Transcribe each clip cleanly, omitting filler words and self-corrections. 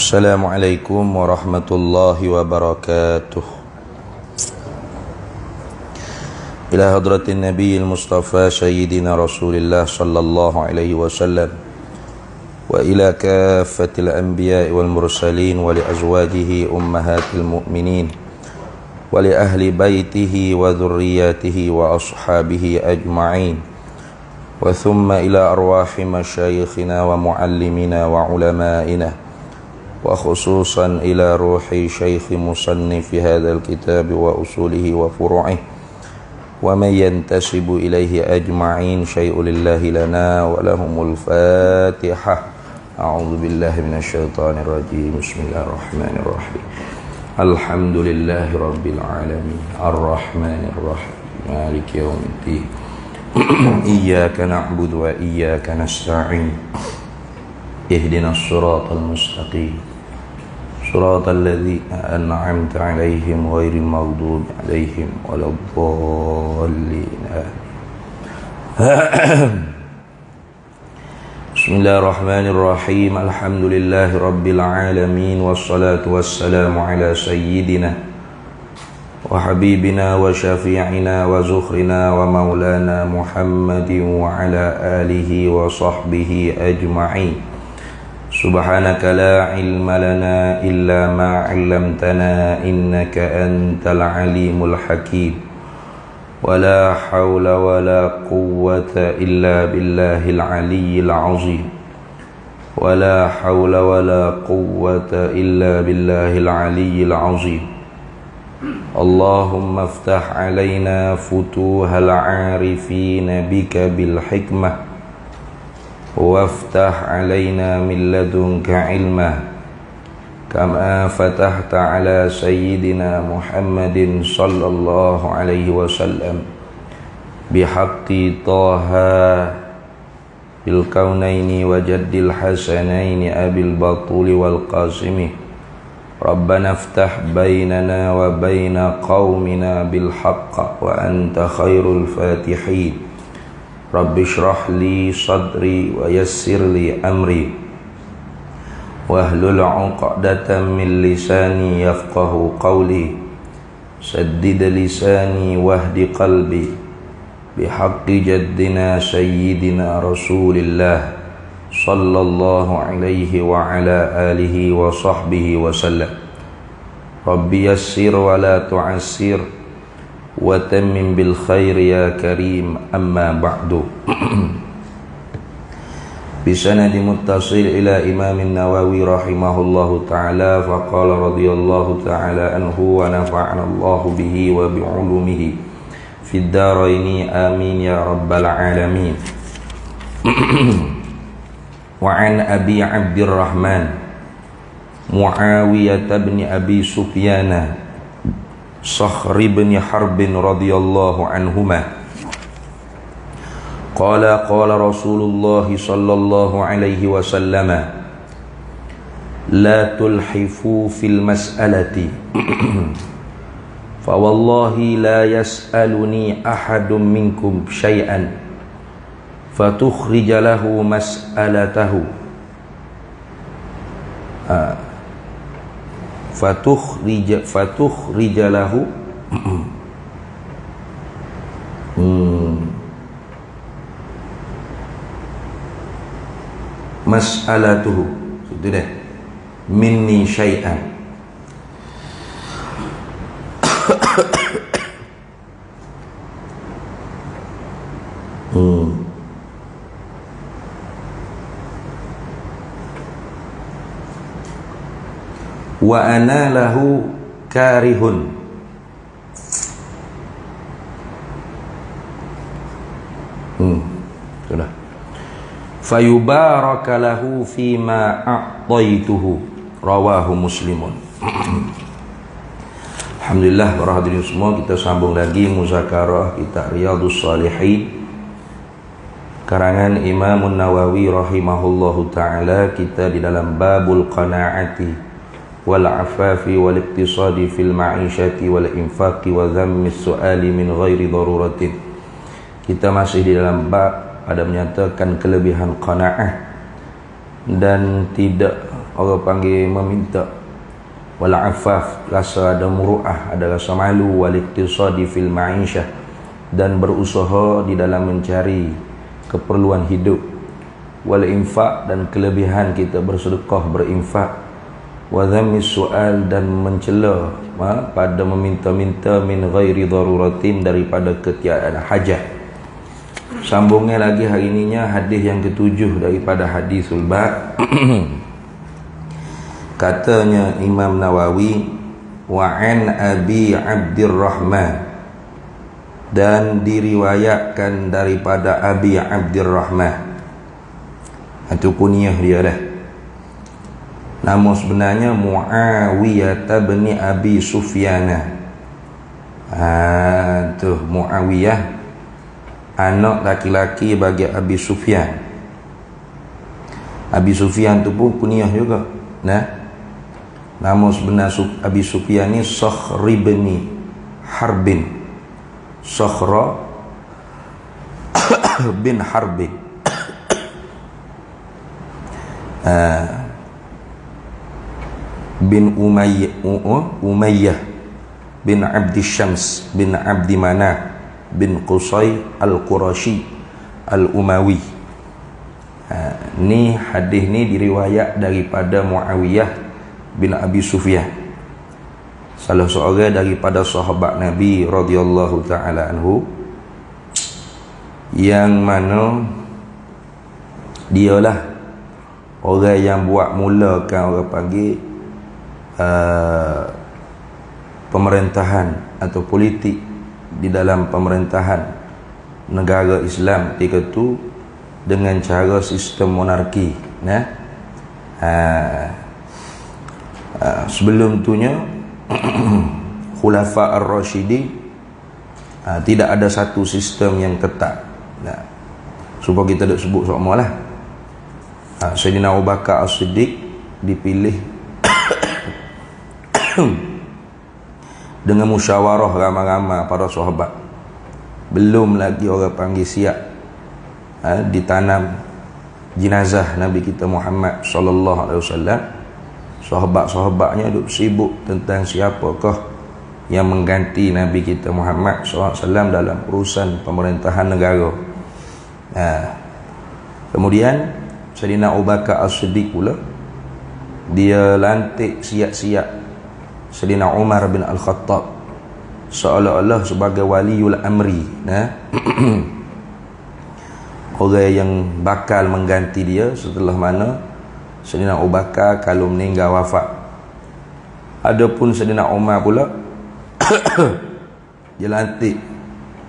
Assalamualaikum warahmatullahi wabarakatuh. Ila hadratin nabiyil mustafa sayyidina rasulillah sallallahu alaihi wasallam wa ila kaffatil anbiya'i wal mursalin wa li azwajihi ummahatil mu'minin wa li ahli baitihi wa dhurriyyatihi wa ashabihi ajma'in wa thumma ila arwahi masyayikhina wa muallimina wa ulama'ina wa khususan ila ruhi syaikh musannif hadzal kitab wa usulihi wa furu'ih wa man yantasibu ilaihi ajma'in syai'un lillahi lana wa lahumul fatihah. A'udzu billahi minasyaitonir rajim. Bismillahirrahmanirrahim. Alhamdulillahi rabbil alamin arrahmanir rahim maliki yaumiddin. Iyyaka na'budu wa iyyaka nasta'in. Ihdinas siratal mustaqim. Suratal ladzina an'amta 'alaihim ghairil maghdubi 'alaihim waladdallin. Bismillahirrahmanirrahim. Alhamdulillahi rabbil alamin wassalatu wassalamu ala sayyidina wa habibina wa syafi'ina wa zukhrina wa maulana Muhammadin wa ala alihi wa sahbihi ajma'in. Subhanaka la ilma lana illa ma 'allamtana innaka antal alimul hakim. Wa la hawla wa la quwwata illa billahil aliyyil azim. Wa la hawla wa la quwwata illa billahil aliyyil azim. Allahumma iftah 'alaina futuhal 'arifin bika bil hikmah waftah alaina min ladunka ilma kama fatahta ala sayyidina Muhammadin sallallahu alaihi wasallam bihaqqi Taha bil kaunaini wa jaddil hasanaini abil batuli wal qasimi. Rabbana iftah bainana wa baina qaumina bil haqq wa anta khairul fatihin. Rabbi shrah li sadri wa yassir li amri wahlul 'uqdatam min lisani yafqahu qawli saddid lisani wahdi qalbi bihaqqi jaddina sayyidina rasulillah sallallahu alaihi wa ala alihi wa sahbihi wa sallam. Rabbi yassir wa la tu'assir wa tammim bil khair ya karim, amma ba'du. Bisanadi muttasil ila Imam Nawawi rahimahullahu ta'ala faqala radhiyallahu ta'ala anhu wa nafa'ana Allahu bihi wa bi'ulumihi fid dharaini amin ya rabbal alamin. Wa an Abi Abdurrahman Muawiyah bin Abi Sufyan Sakhr bin Harb radhiyallahu anhuma qala Rasulullah sallallahu alaihi wasallam la tulhifu fil mas'alati fa wallahi la yas'aluni ahadun minkum syai'an fatukhrij lahu mas'alatahu fatukhrij lahu mas'alatuhu itu deh minni syai'an. Wa ana lahu karihun. Sudah. Fayubaraka lahu fima a'taituhu. Rawahu Muslimun. Alhamdulillah para hadirin semua, kita sambung lagi muzakarah kitab Riyadhus Shalihin karangan Imam Nawawi rahimahullahu taala. Kita di dalam babul qanaati wal afafi wal iktisadi fil ma'isyati wal infaqi wa dhammi su'ali min ghairi daruratin. Kita masih di dalam bab pada menyatakan kelebihan qanaah dan tidak orang panggil meminta, wal afaf, rasa ada muru'ah, ada rasa malu, wal iqtisadi fil ma'isyah, dan berusaha di dalam mencari keperluan hidup, wal infak, dan kelebihan kita bersedekah, berinfak, wa dhammis su'al, dan mencela pada meminta-minta, min ghairi daruratin, daripada ketiadaan hajat. Sambungnya lagi hari ininya hadis yang ketujuh daripada hadisul bab. Katanya Imam Nawawi, wa an Abi Abdurrahman, dan diriwayatkan daripada Abi Abdurrahman, itu kunyah dia dah. Nama sebenarnya Muawiyah bin Abi Sufyan. Tu Muawiyah, anak laki-laki bagi Abi Sufyan. Abi Sufyan tu pun kunyah juga. Nama sebenar Abi Sufyan ni Sakhr bin Harbin. Sakhr bin Harbin. Bin Umayyah bin Abdi Syams bin Abdi Manaf bin Qusay al-Qurashi al-Umawi. Ni hadis ni diriwayat daripada Muawiyah bin Abi Sufyan, salah seorang daripada sahabat Nabi radhiyallahu taala anhu, yang mana dialah orang yang buat mulakan orang panggil pemerintahan atau politik di dalam pemerintahan negara Islam ketika itu dengan cara sistem monarki. Sebelum itunya Khulafa ar-Rasyidin tidak ada satu sistem yang ketat. Supaya kita tak sebut semua lah. Sayyidina Abu Bakar As-Siddiq dipilih dengan musyawarah ramai-ramai para sahabat. Belum lagi orang panggil siap ditanam jenazah Nabi kita Muhammad sallallahu alaihi wasallam. Sahabat-sahabatnya duk sibuk tentang siapakah yang mengganti Nabi kita Muhammad sallallahu alaihi wasallam dalam urusan pemerintahan negara. Kemudian Sayyidina Abu Bakar As-Siddiq pula, dia lantik siap-siap Sayyidina Umar bin Al-Khattab seolah-olah sebagai waliul amri, orang yang bakal mengganti dia setelah mana Sayyidina Abu Bakar kalau meninggal wafat. Adapun Sayyidina Umar pula dia lantik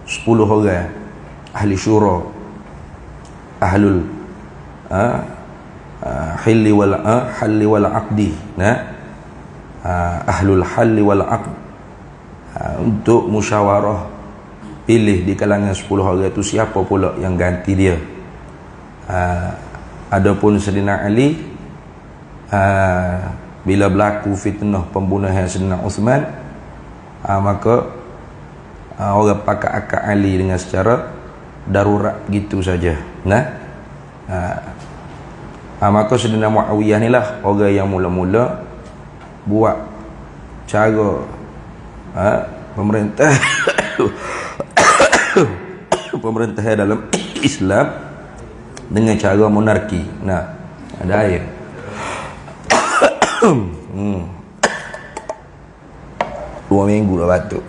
10 orang ahli syura, ahlul halli wal aqdi, ahlul halli wal aqd, untuk musyawarah pilih di kalangan 10 orang itu siapa pula yang ganti dia. Adapun Sayyidina Ali, bila berlaku fitnah pembunuhan Sayyidina Uthman, maka orang pakai akad Ali dengan secara darurat gitu saja. Maka Sayyidina Muawiyah ni lah orang yang mula-mula buat cara pemerintah pemerintahan dalam Islam dengan cara monarki. Ada air. 2 minggu dah batuk.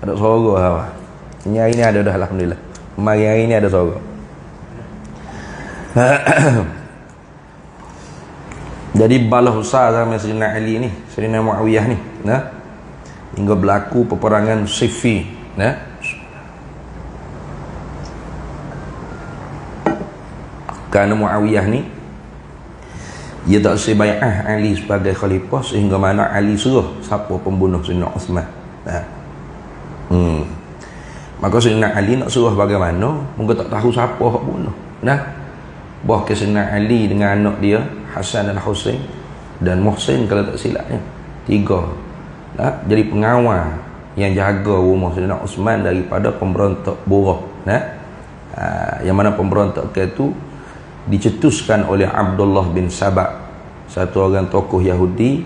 Ada sorok lah. Ini hari ni ada dah, alhamdulillah. Mari hari ni ada sorok. Jadi balah besar zaman Sayyidina Ali ni, Sayyidina Muawiyah ni, hingga berlaku peperangan Siffin, kerana Muawiyah ni dia tak sebai'ah Ali sebagai khalifah, sehingga mana Ali suruh siapa pembunuh Sayyidina Uthman. Maka Sayyidina Ali nak suruh bagaimana, mungkin tak tahu siapa yang bunuh. Bahkan Sayyidina Ali dengan anak dia Hasan dan Husain dan Muhsin kalau tak silapnya, 3 jadi pengawal yang jaga rumah Sayyidina Uthman daripada pemberontak Buruh. Yang mana pemberontak itu dicetuskan oleh Abdullah bin Sabah satu orang tokoh Yahudi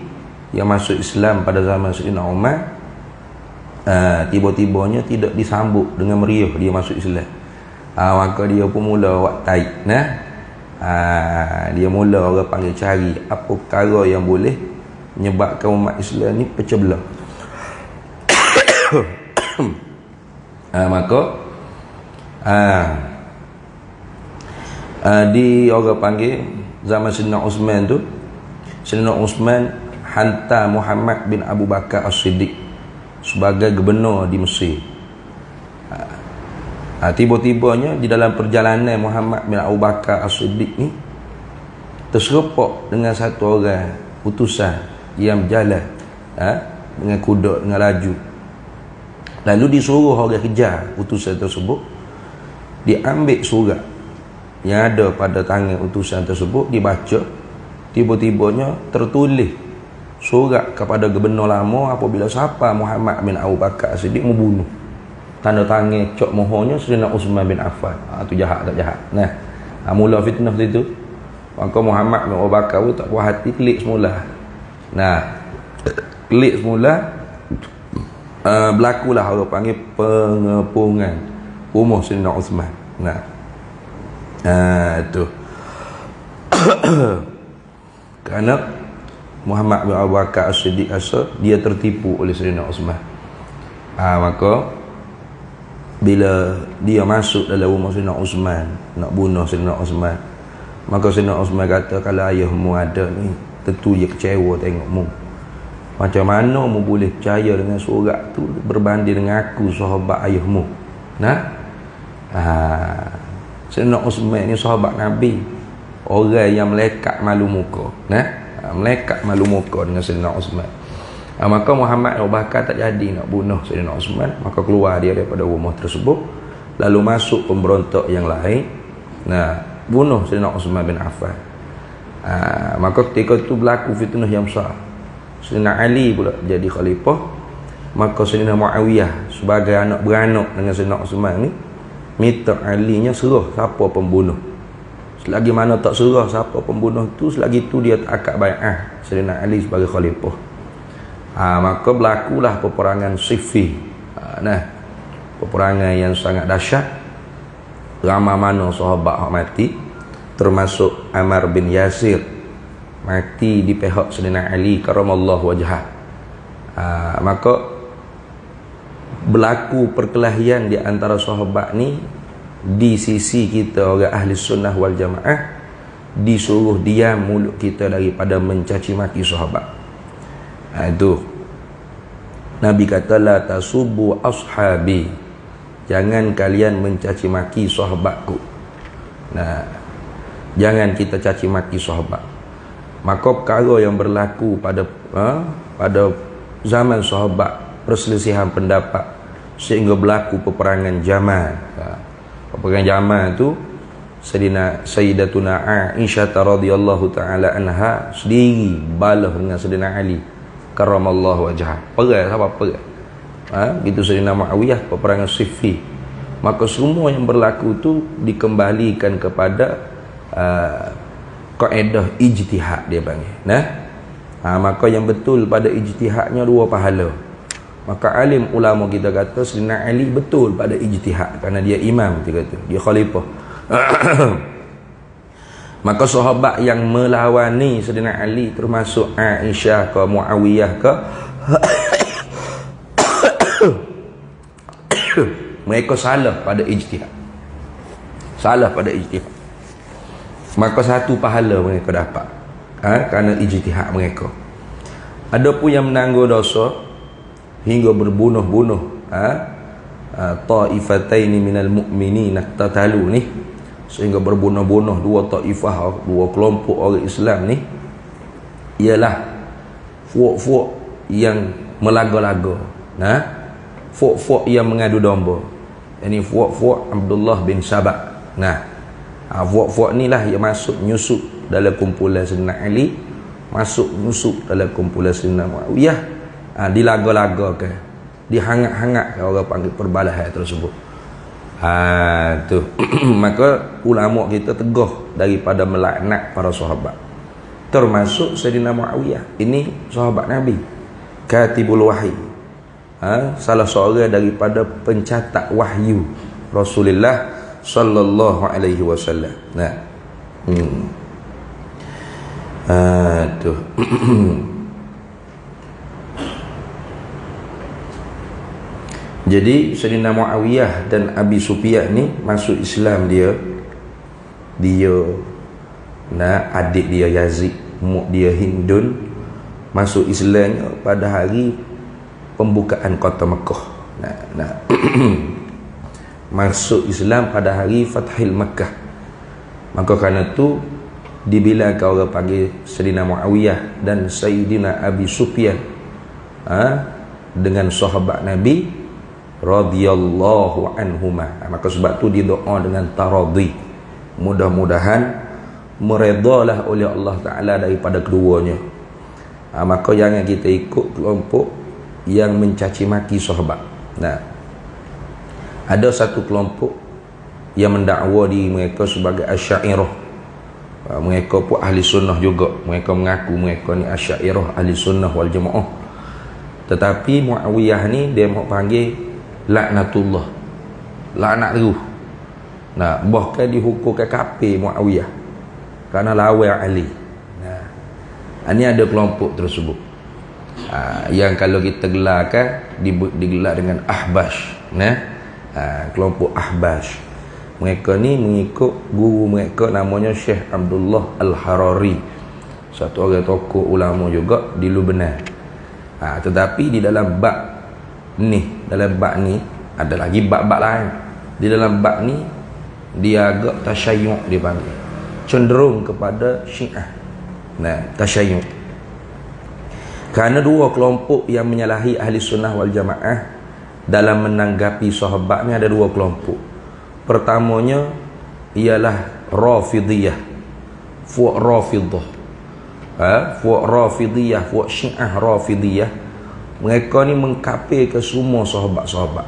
yang masuk Islam pada zaman Sayyidina Umar. Tiba-tibanya tidak disambut dengan meriah dia masuk Islam. Maka dia pun mula buat taik. Dia mula orang panggil cari apa perkara yang boleh menyebabkan umat Islam ni pecah belah. Maka di orang panggil zaman Sayyidina Uthman tu, Sayyidina Uthman hantar Muhammad bin Abu Bakar As-Siddiq sebagai gubernur di Mesir. Tiba-tibanya di dalam perjalanan Muhammad bin Abu Bakar As-Siddiq ni terserempak dengan satu orang utusan yang berjalan dengan kuda, dengan laju. Lalu disuruh orang kejar utusan tersebut. Diambil surat yang ada pada tangan utusan tersebut, dibaca. Tiba-tibanya tertulis surat kepada gubernur lama apabila siapa Muhammad bin Abu Bakar As-Siddiq membunuh. Tanda tangan cok mohonnya Sayyidina Uthman bin Affan. Tu jahat tak jahat. Mula fitnah itu. Maka Muhammad bin Abu Bakar pun tak puas hati, klik semula. Klik semula, berlakulah orang panggil pengepungan umur Sayyidina Uthman. Itu kerana Muhammad bin Abu Bakar As-Siddiq dia tertipu oleh Sayyidina Uthman. Maka bila dia masuk dalam rumah Sayyidina Uthman nak bunuh Sayyidina Uthman, maka Sayyidina Uthman kata, kalau ayahmu ada ni tentu dia kecewa tengokmu. Macam mana mu boleh percaya dengan surat tu berbanding dengan aku, sahabat ayahmu? Sayyidina Uthman ni sahabat Nabi, orang yang melekat malu muka. Melekat malu muka dengan Sayyidina Uthman. Maka Muhammad Abu Bakar tak jadi nak bunuh Sayyidina Uthman. Maka keluar dia daripada rumah tersebut, lalu masuk pemberontak yang lain, bunuh Sayyidina Uthman bin Affan. Maka ketika itu berlaku fitnah yang besar. Sayyidina Ali pula jadi khalifah. Maka Sayyidina Muawiyah sebagai anak beranak dengan Sayyidina Uthman ni minta Ali nya serah siapa pembunuh. Selagi mana tak serah siapa pembunuh tu, selagi tu dia tak akad bai'ah Sayyidina Ali sebagai khalifah. Maka berlakulah peperangan Siffin. Peperangan yang sangat dahsyat. Ramai mana sahabat yang mati, termasuk Ammar bin Yasir, mati di pihak Sayyidina Ali karamallahu wajhah. Maka berlaku perkelahian di antara sahabat ni. Di sisi kita orang ahli sunnah wal jamaah, disuruh diam mulut kita daripada mencaci maki sahabat. Itu Nabi kata, la tasubbu ashabi, jangan kalian mencaci maki sahabatku. Jangan kita caci maki sahabat. Maka perkara yang berlaku pada zaman sahabat, perselisihan pendapat sehingga berlaku peperangan Jamal. Peperangan Jamal tu Sayyidatuna Aisyah radhiyallahu taala anha sendiri balah dengan Sayyidina Ali karamallahu wajhah. Perang apa perang? Gitu Sayyidina Muawiyah, peperangan Siffin. Maka semua yang berlaku tu dikembalikan kepada kaedah ijtihad dia panggil. Maka yang betul pada ijtihadnya dua pahala. Maka alim ulama kita kata Sayyidina Ali betul pada ijtihad kerana dia imam, dia kata dia khalifah. Maka sahabat yang melawani Sayyidina Ali termasuk Aisyah ke Muawiyah ke mereka salah pada ijtihad. Salah pada ijtihad. Maka satu pahala mereka dapat kerana ijtihad mereka. Adapun yang menanggung dosa hingga berbunuh-bunuh taifataini minal mu'minin iqtatalu ni, sehingga berbunuh-bunuh dua taifah, dua kelompok orang Islam ni, ialah fuak-fuak yang melaga-laga, fuak-fuak yang mengadu domba. Ini fuak-fuak Abdullah bin Sabah. Fuak-fuak ni lah yang masuk nyusup dalam kumpulan Sayyidina Ali, masuk nyusup dalam kumpulan Sayyidina Muawiyah, dilaga-lagakan, dihangat-hangatkan, orang panggil perbalahan tersebut. Tu. Maka ulama kita teguh daripada melaknat para sahabat. termasuk Sayyidina Muawiyah. Ini sahabat Nabi, katibul wahyi, salah seorang daripada pencatat wahyu Rasulullah sallallahu alaihi wasallam. Nah, tuh. Jadi Sayyidina Muawiyah dan Abi Sufyan ni masuk Islam dia adik dia Yazid, mak dia Hindun, masuk Islam pada hari pembukaan kota Mekah. Masuk Islam pada hari Fathil Mekah. Maka kerana tu dibilangkan orang panggil Sayyidina Muawiyah dan Sayyidina Abi Sufyan dengan sahabat Nabi radhiyallahu anhuma. Maka sebab tu didoa dengan taradhi, mudah-mudahan meredalah oleh Allah Ta'ala daripada keduanya. Maka jangan kita ikut kelompok yang mencaci maki sahabat. Ada satu kelompok yang mendakwa diri mereka sebagai Asy'ariyah. Mereka pun ahli sunnah juga. Mereka mengaku mereka ni Asy'ariyah, ahli sunnah wal jamaah. Tetapi Muawiyah ni dia mau panggil laknatullah, laknat terus. Bahkan dihukumkan kafir Muawiyah kerana lawan Ali. Ini ada kelompok tersebut. Yang kalau kita gelarkan digelar dengan Ahbash. Kelompok Ahbash. Mereka ni mengikut guru mereka namanya Syekh Abdullah Al-Harari, satu orang tokoh ulama juga di Lubnan. Tetapi di dalam bab ni ada lagi bab-bab lain. Di dalam bab ni dia agak tasyayyu'ah, dia panggil, cenderung kepada Syiah. Tasyayyu'ah. Kerana dua kelompok yang menyalahi ahli sunnah wal jamaah dalam menanggapi sahabat ni ada dua kelompok. Pertamanya ialah Rafidiyah, fuq Rafidah. Fuq Rafidiyah, fuq Syiah Rafidiyah. Mereka ni mengkafir ke semua sahabat-sahabat.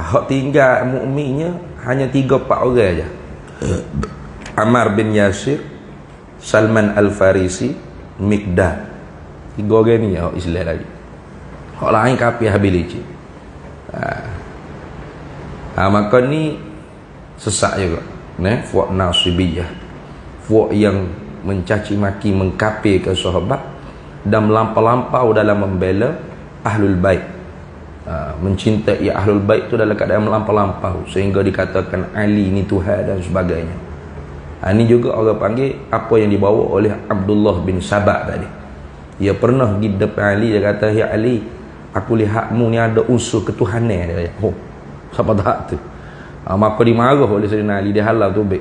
Hak tinggal mukminnya hanya 3-4 orang aja. Ammar bin Yasir, Salman Al-Farisi, Miqdad. 3 orang ni hak Islam lagi. Hak lain kafir habis licin. Maka ni sesat juga. Fuq Nasibiyah, fuq yang mencaci maki, mengkafir ke sahabat dan melampau-lampau dalam membela Ahlul Bait. Mencintai Ahlul Bait tu dalam keadaan melampau-lampau sehingga dikatakan Ali ni Tuhan dan sebagainya. Ini juga orang panggil apa yang dibawa oleh Abdullah bin Sabah tadi. Dia pernah pergi depan Ali, dia kata, "Ya Ali, aku lihatmu ni ada unsur ketuhanan." Dia kata, siapa tak tu? Maka dimarah oleh Sayyidina Ali, dia halal tubik.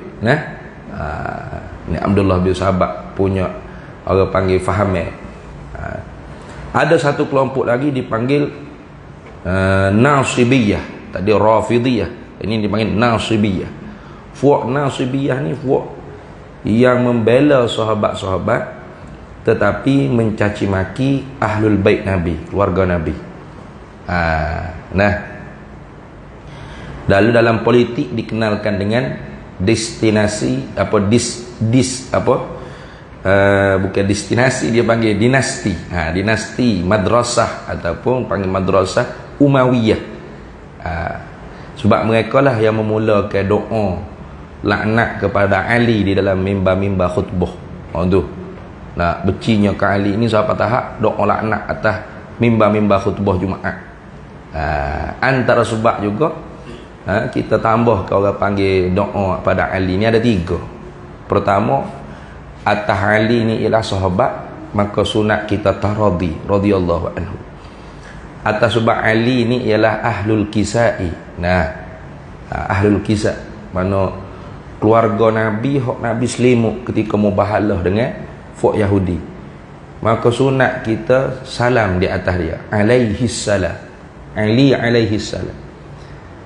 Ni Abdullah bin Sabah punya orang panggil faham. Ada satu kelompok lagi dipanggil Nasibiyah. Tadi Rafidiyah, ini dipanggil Nasibiyah. Fuq Nasibiyah ni fuq yang membela sahabat-sahabat tetapi mencaci maki Ahlul Bait Nabi, keluarga Nabi. Lalu dalam politik dikenalkan dengan destinasi bukan destinasi, dia panggil dinasti. Dinasti madrasah ataupun panggil madrasah Umayyah. Sebab mereka lah yang memulakan doa laknat kepada Ali di dalam mimbar-mimbar khutbah. Becinya ke Ali ini siapa tahap doa laknat atas mimbar-mimbar khutbah Jumaat. Antara sebab juga kita tambah ke orang panggil doa pada Ali ni ada 3. Pertama, atas Ali ni ialah sahabat, maka sunat kita taradhi radhiyallahu anhu. Atas sebab Ali ni ialah ahlul kisai. Ahlul kisai mana keluarga Nabi, hak Nabi selimut ketika mubahalah dengan fuq Yahudi. Maka sunat kita salam di atas dia, alaihi salam, Ali alaihi salam.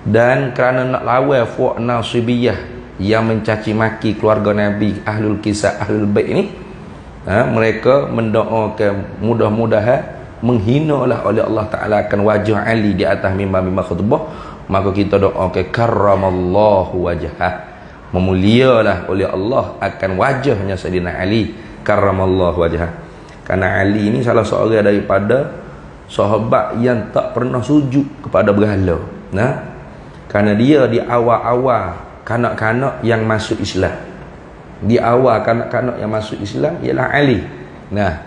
Dan kerana nak lawan fuq Nasibiyah yang mencaci maki keluarga Nabi, ahlul kisah, ahlul bait ni, mereka mendoakan mudah-mudahan menghinalah oleh Allah Ta'ala akan wajah Ali di atas mimbar-mimbar khutbah. Maka kita doakan karramallahu wajhah, memulialah oleh Allah akan wajahnya Sayyidina Ali karramallahu wajhah. Karena Ali ini salah seorang daripada sahabat yang tak pernah sujud kepada berhala. Nah, karena dia di awal-awal kanak-kanak yang masuk Islam. Di awal kanak-kanak yang masuk Islam ialah Ali. Nah,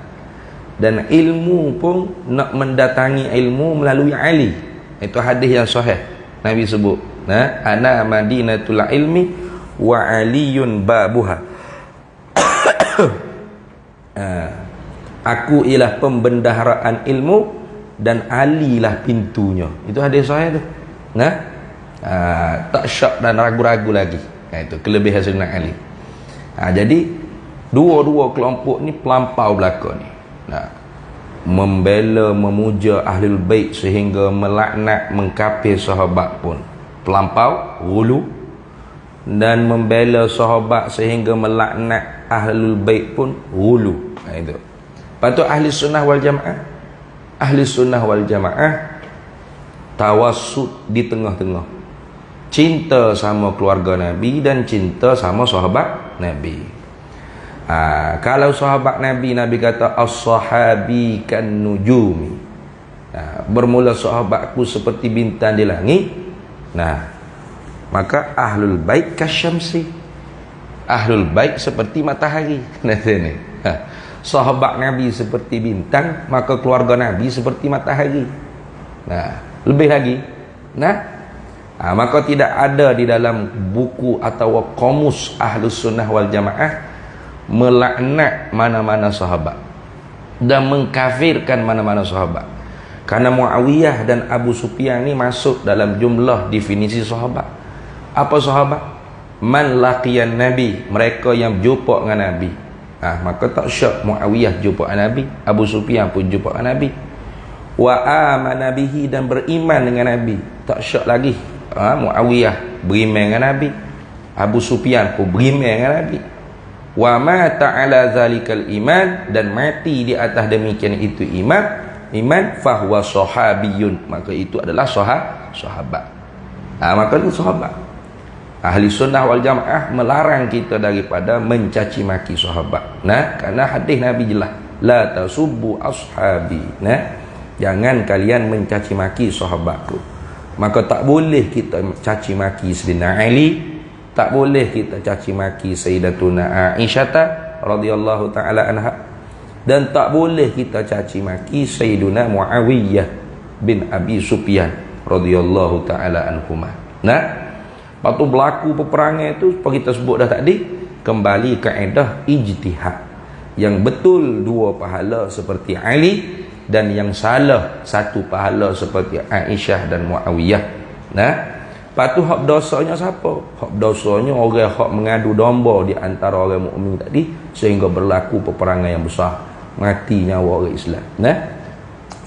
dan ilmu pun nak mendatangi ilmu melalui Ali. Itu hadis yang sahih. Nabi sebut, nah, ana madinatul ilmi wa aliyun babuha. Aku ialah pembendaharaan ilmu dan Ali lah pintunya. Itu hadis sahih tu. Nah, tak syak dan ragu-ragu lagi. Itu kelebihan Sayyidina Ali. Jadi dua-dua kelompok ni pelampau belaka ni. Nah, membela memuja ahlul bait sehingga melaknat mengkafir sahabat pun pelampau ghulu, dan membela sahabat sehingga melaknat ahlul bait pun ghulu. Itu. Patut ahli sunnah wal jamaah. Ahli sunnah wal jamaah tawassut di tengah-tengah. Cinta sama keluarga Nabi dan cinta sama sahabat Nabi. Kalau sahabat Nabi, Nabi kata as-sahabi kan nujumi. Bermula sahabatku seperti bintang di langit. Nah, maka ahlul bait kasyamsi. Ahlul bait seperti matahari. Sahabat Nabi seperti bintang, maka keluarga Nabi seperti matahari. Nah, lebih lagi, maka tidak ada di dalam buku atau kamus Ahlus Sunnah wal Jamaah melaknat mana-mana sahabat dan mengkafirkan mana-mana sahabat. Karena Muawiyah dan Abu Sufyan ini masuk dalam jumlah definisi sahabat. Apa sahabat? Man laqiyan Nabi, mereka yang jumpa dengan Nabi. Maka tak syak Muawiyah jumpa Nabi, Abu Sufyan pun jumpa Nabi. Wa amana bihi, dan beriman dengan Nabi. Tak syak lagi Muawiyah beriman dengan Nabi, Abu Sufyan pun beriman dengan Nabi. Wa mata ala zalikal iman, dan mati di atas demikian itu iman fahuwa sahabiyun, maka itu adalah sahabat. Maka itu sahabat. Ahli sunnah wal jamaah melarang kita daripada mencaci maki sahabat. Karena hadis Nabi jelas, la tasubbu ashabi. Jangan kalian mencaci maki sahabatku. Maka tak boleh kita caci maki Sayyidina Ali, tak boleh kita caci maki Sayyidatuna Aisyah radhiyallahu taala anha, dan tak boleh kita caci maki Sayyiduna Muawiyah bin Abi Sufyan radhiyallahu taala anhuma. Waktu berlaku peperangan itu, seperti kita sebut dah tadi, kembali kaedah ijtihad. Yang betul dua pahala seperti Ali, dan yang salah satu pahala seperti Aisyah dan Muawiyah. Patu hak dosanya siapa? Hak dosanya orang hak mengadu domba di antara orang mukmin tadi, sehingga berlaku peperangan yang besar, mati nyawa orang Islam.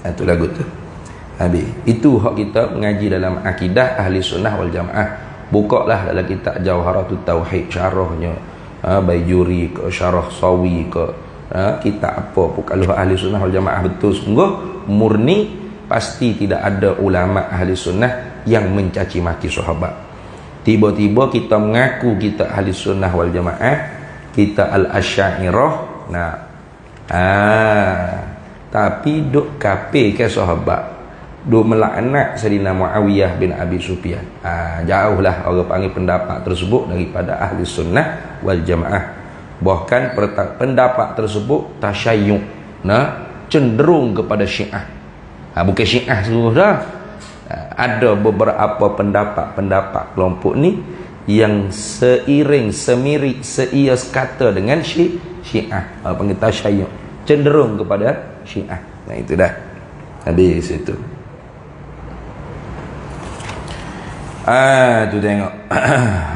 Itu lagu tu. Habis. Itu hak kita mengaji dalam akidah ahli sunnah wal jamaah. Bukalah dalam kitab Jawharatut Tauhid, syarahnya Baijuri ke, syarah Sawi ke, kitab apa pun. Kalau ahli sunnah wal jamaah betul sungguh murni, pasti tidak ada ulama ahli sunnah yang mencaci maki sahabat. Tiba-tiba kita mengaku kita ahli sunnah wal jamaah, kita al-asy'ariyah, tapi duk kafir ke sahabat, duk melaknat Sayyidina Muawiyah bin Abi Sufyan. Jauhlah orang panggil pendapat tersebut daripada ahli sunnah wal jamaah. Bahkan pendapat tersebut tasyayyuh, cenderung kepada Syiah. Bukan Syiah seluruh dah. Ada beberapa pendapat kelompok ni yang seiring, semiri, seias kata dengan Syiah. Panggil tasyayyuh, cenderung kepada Syiah. Itu dah. Habis itu. Tu tengok.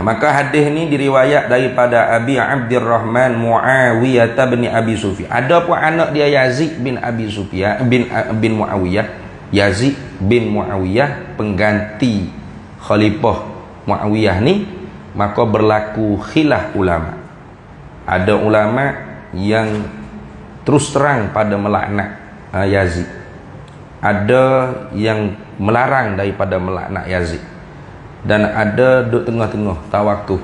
Maka hadis ni diriwayat daripada Abi Abdurrahman Muawiyah bin Abi Sufyan. Ada pun anak dia Yazid bin Abi Sufyan bin Muawiyah. Yazid bin Muawiyah pengganti khalifah Muawiyah ni, maka berlaku khilaf ulama. Ada ulama yang terus terang pada melaknat Yazid. Ada yang melarang daripada melaknat Yazid. Dan ada duduk tengah-tengah tawakuf.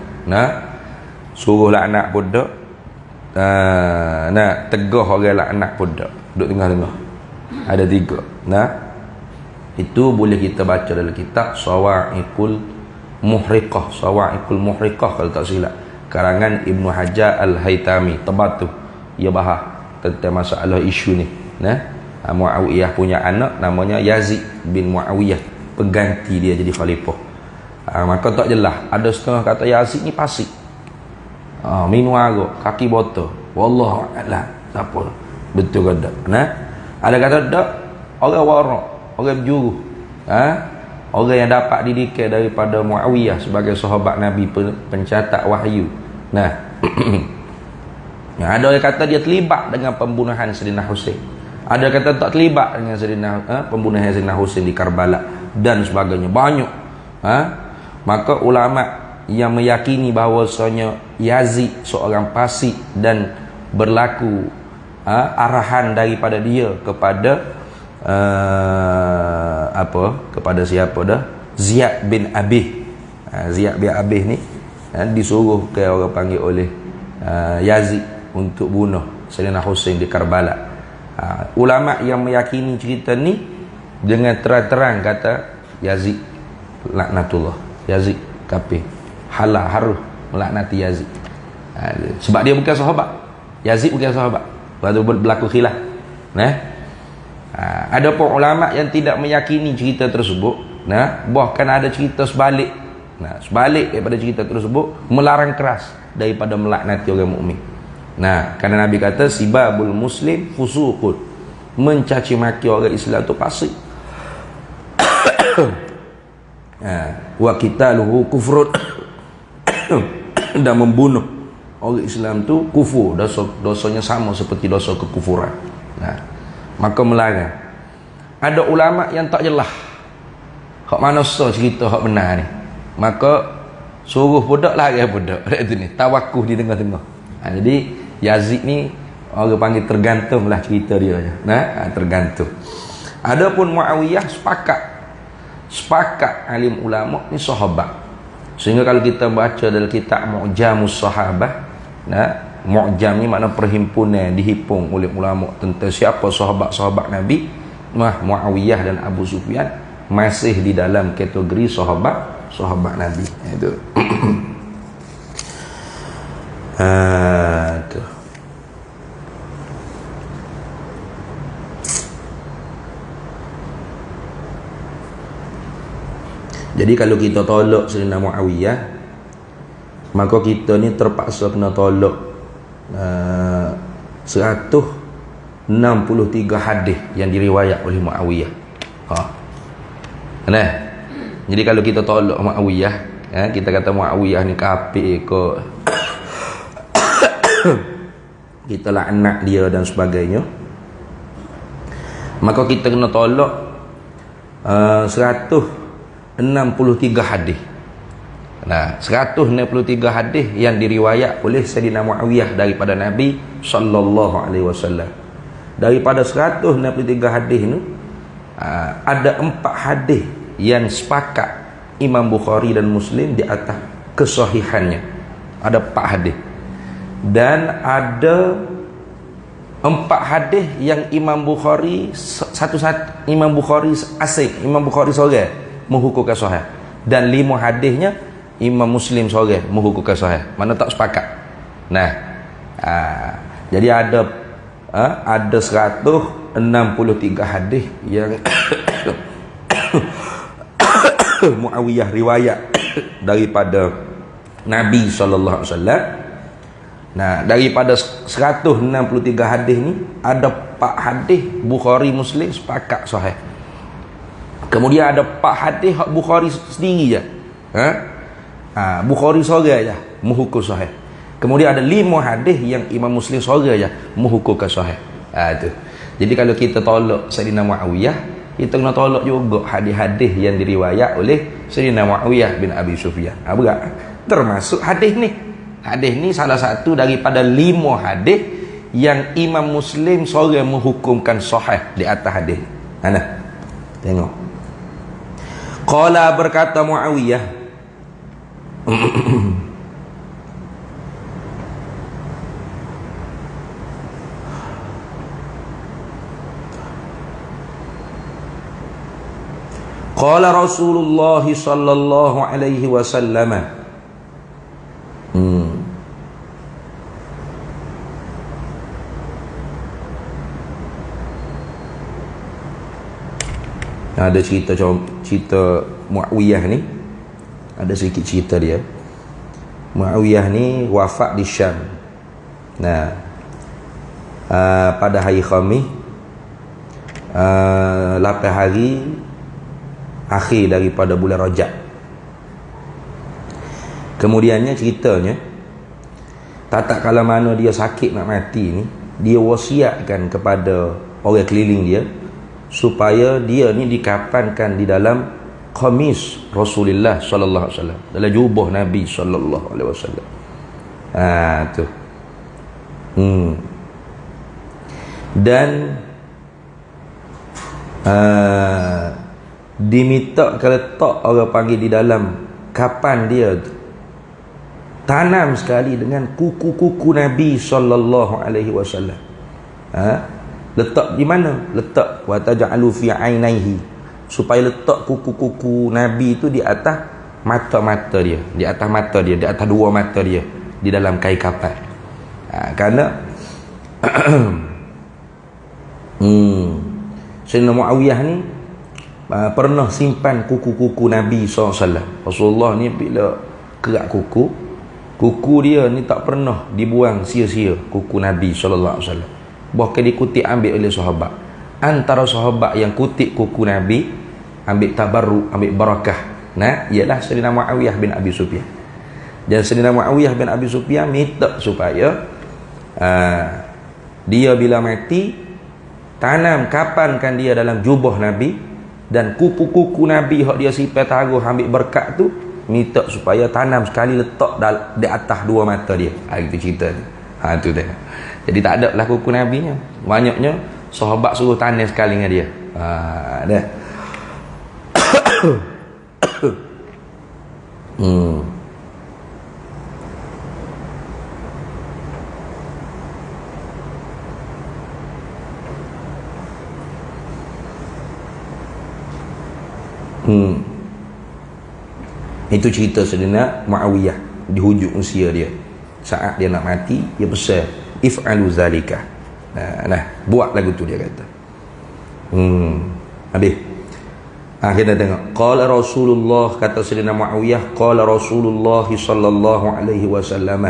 suruh laknat budak, nak tegah orang laknat budak, duduk tengah-tengah. Ada 3. Nah, itu boleh kita baca dalam kitab Sawa'iqul Muhriqah kalau tak silap, karangan Ibnu Hajar Al-Haytami. Tebal tu ia bahas tentang masalah isu ni. Nah, Muawiyah punya anak namanya Yazid bin Muawiyah, pengganti dia jadi khalifah. Maka tak jelas, ada setengah kata Yazid ni fasik, minum arak, kaki botol, wallahu a'lam, siapa betul ke tak. Nah, ada kata tak, orang warak, orang berjuru, orang yang dapat dididik daripada Muawiyah sebagai sahabat Nabi, pencatat wahyu. Nah, ada yang kata dia terlibat dengan pembunuhan Sayyidina Husain, ada kata tak terlibat dengan pembunuhan Sayyidina Husain di Karbala dan sebagainya, banyak. Maka ulama yang meyakini bahawasanya Yazid seorang fasik dan berlaku arahan daripada dia kepada kepada siapa dah, Ziyad bin Abih. Ziyad bin Abih ni disuruh ke orang panggil oleh Yazid untuk bunuh Sayyidina Husain di Karbala. Ulama yang meyakini cerita ni dengan terang-terang kata Yazid laknatullah, Yazid kafir, halal harus melaknati Yazid. Sebab dia bukan sahabat, Yazid bukan sahabat, lalu berlaku khilaf. Ada pun ulama yang tidak meyakini cerita tersebut, bahkan ada cerita sebalik. Sebalik daripada cerita tersebut, melarang keras daripada melaknati orang mukmin. Kerana Nabi kata sibabul muslim fusuqun, mencaci maki orang Islam tu fasik. Wa qitaluhu kufrun, dan membunuh orang Islam tu kufur, dosanya sama seperti dosa kekufuran. Maka melarang. Ada ulama yang tak jelas hak mana cerita hak benar ni, maka suruh budak lari budak. Itu ni tawakuh di tengah-tengah. Jadi Yazid ni orang panggil tergantung lah cerita dia. Tergantung. Adapun Muawiyah sepakat alim ulama ni sahabat. Sehingga kalau kita baca dalam kitab Mu'jamus Sahabah, Mu'jam ni makna perhimpunan, dihimpun oleh ulama tentang siapa sahabat-sahabat Nabi. Muawiyah dan Abu Sufyan masih di dalam kategori sahabat Nabi. Itu. Tu. Jadi kalau kita tolak Sayyidina Muawiyah, maka kita ni terpaksa kena tolak 163 hadis yang diriwayat oleh Muawiyah. Jadi kalau kita tolak Muawiyah, kita kata Muawiyah ni kafir ke, kita laknat dia dan sebagainya, maka kita kena tolak 163 hadis. 163 hadis yang diriwayat oleh Sayyidina Muawiyah daripada Nabi sallallahu alaihi wasallam. Daripada 163 hadis ni, ada 4 hadis yang sepakat Imam Bukhari dan Muslim di atas kesahihannya. Ada 4 hadis. Dan ada 4 hadis yang Imam Bukhari satu-satu, Imam Bukhari asing, Imam Bukhari seorang menghukumkan sahih, dan 5 hadisnya Imam Muslim seorang menghukumkan sahih. Mana tak sepakat. Jadi ada 163 hadis yang Muawiyah riwayat daripada Nabi sallallahu alaihi wasallam. Daripada 163 hadis ni, ada 4 hadis Bukhari Muslim sepakat sahih. Kemudian ada 4 hadis hak Bukhari sendiri je. Bukhari seorang je menghukum sahih. Kemudian ada 5 hadis yang Imam Muslim seorang je menghukumkan sahih. Tu. Jadi kalau kita tolak Sayyidina Muawiyah, kita kena tolak juga hadis-hadis yang diriwayat oleh Sayyidina Muawiyah bin Abi Sufyan. Berat. Termasuk hadis ni. Hadis ni salah satu daripada 5 hadis yang Imam Muslim seorang menghukumkan sahih di atas hadis. Tengok. Qala, berkata Muawiyah, Qala Rasulullah sallallahu alaihi wasallam. Ada cerita Muawiyah ni, ada sedikit cerita dia. Muawiyah ni wafat di Syam. Nah, pada hari Khamis, 8 hari akhir daripada bulan Rajab. Kemudiannya ceritanya, tak kala mana dia sakit nak mati ni, dia wasiatkan kepada orang keliling dia supaya dia ni dikafankan di dalam khamis Rasulullah sallallahu alaihi wasallam, dalam jubah Nabi sallallahu alaihi wasallam. Tu. Dan diminta kalau tak orang panggil di dalam kapan dia tu, tanam sekali dengan kuku-kuku Nabi sallallahu alaihi wasallam. Letak di mana? Letak wa taj'alu fi ainaihi, supaya letak kuku-kuku Nabi itu di atas mata-mata dia, di atas mata dia, di atas dua mata dia, di dalam kain kapan. Kerana Sayyidina Muawiyah ni pernah simpan kuku-kuku Nabi SAW. Rasulullah ni bila kerak kuku dia ni tak pernah dibuang sia-sia, kuku Nabi SAW. Bahkan dikutip ambil oleh sahabat. Antara sahabat yang kutip kuku Nabi, ambil tabarruk, ambil barakah, ialah Sayyidina Muawiyah bin Abi Sufyan. Dan Sayyidina Muawiyah bin Abi Sufyan minta supaya dia bila mati, tanam kapankan dia dalam jubah Nabi, dan kuku-kuku Nabi hak dia simpan taruh ambil berkat tu, minta supaya tanam sekali letak di atas dua mata dia. Itu cerita ni. Tu tengok. Jadi tak ada lah kuku Nabi nya. Banyaknya sahabat suruh tanam sekali dengan dia. Dah. Itu cerita Sayyidina Muawiyah di hujung usia dia. Saat dia nak mati, dia pesan, if'alu zalika. Buat lagu tu dia kata. Habis. Kita tengok. Qala Rasulullah, kata Sayyidina Muawiyah, qala Rasulullah sallallahu alaihi wasallam.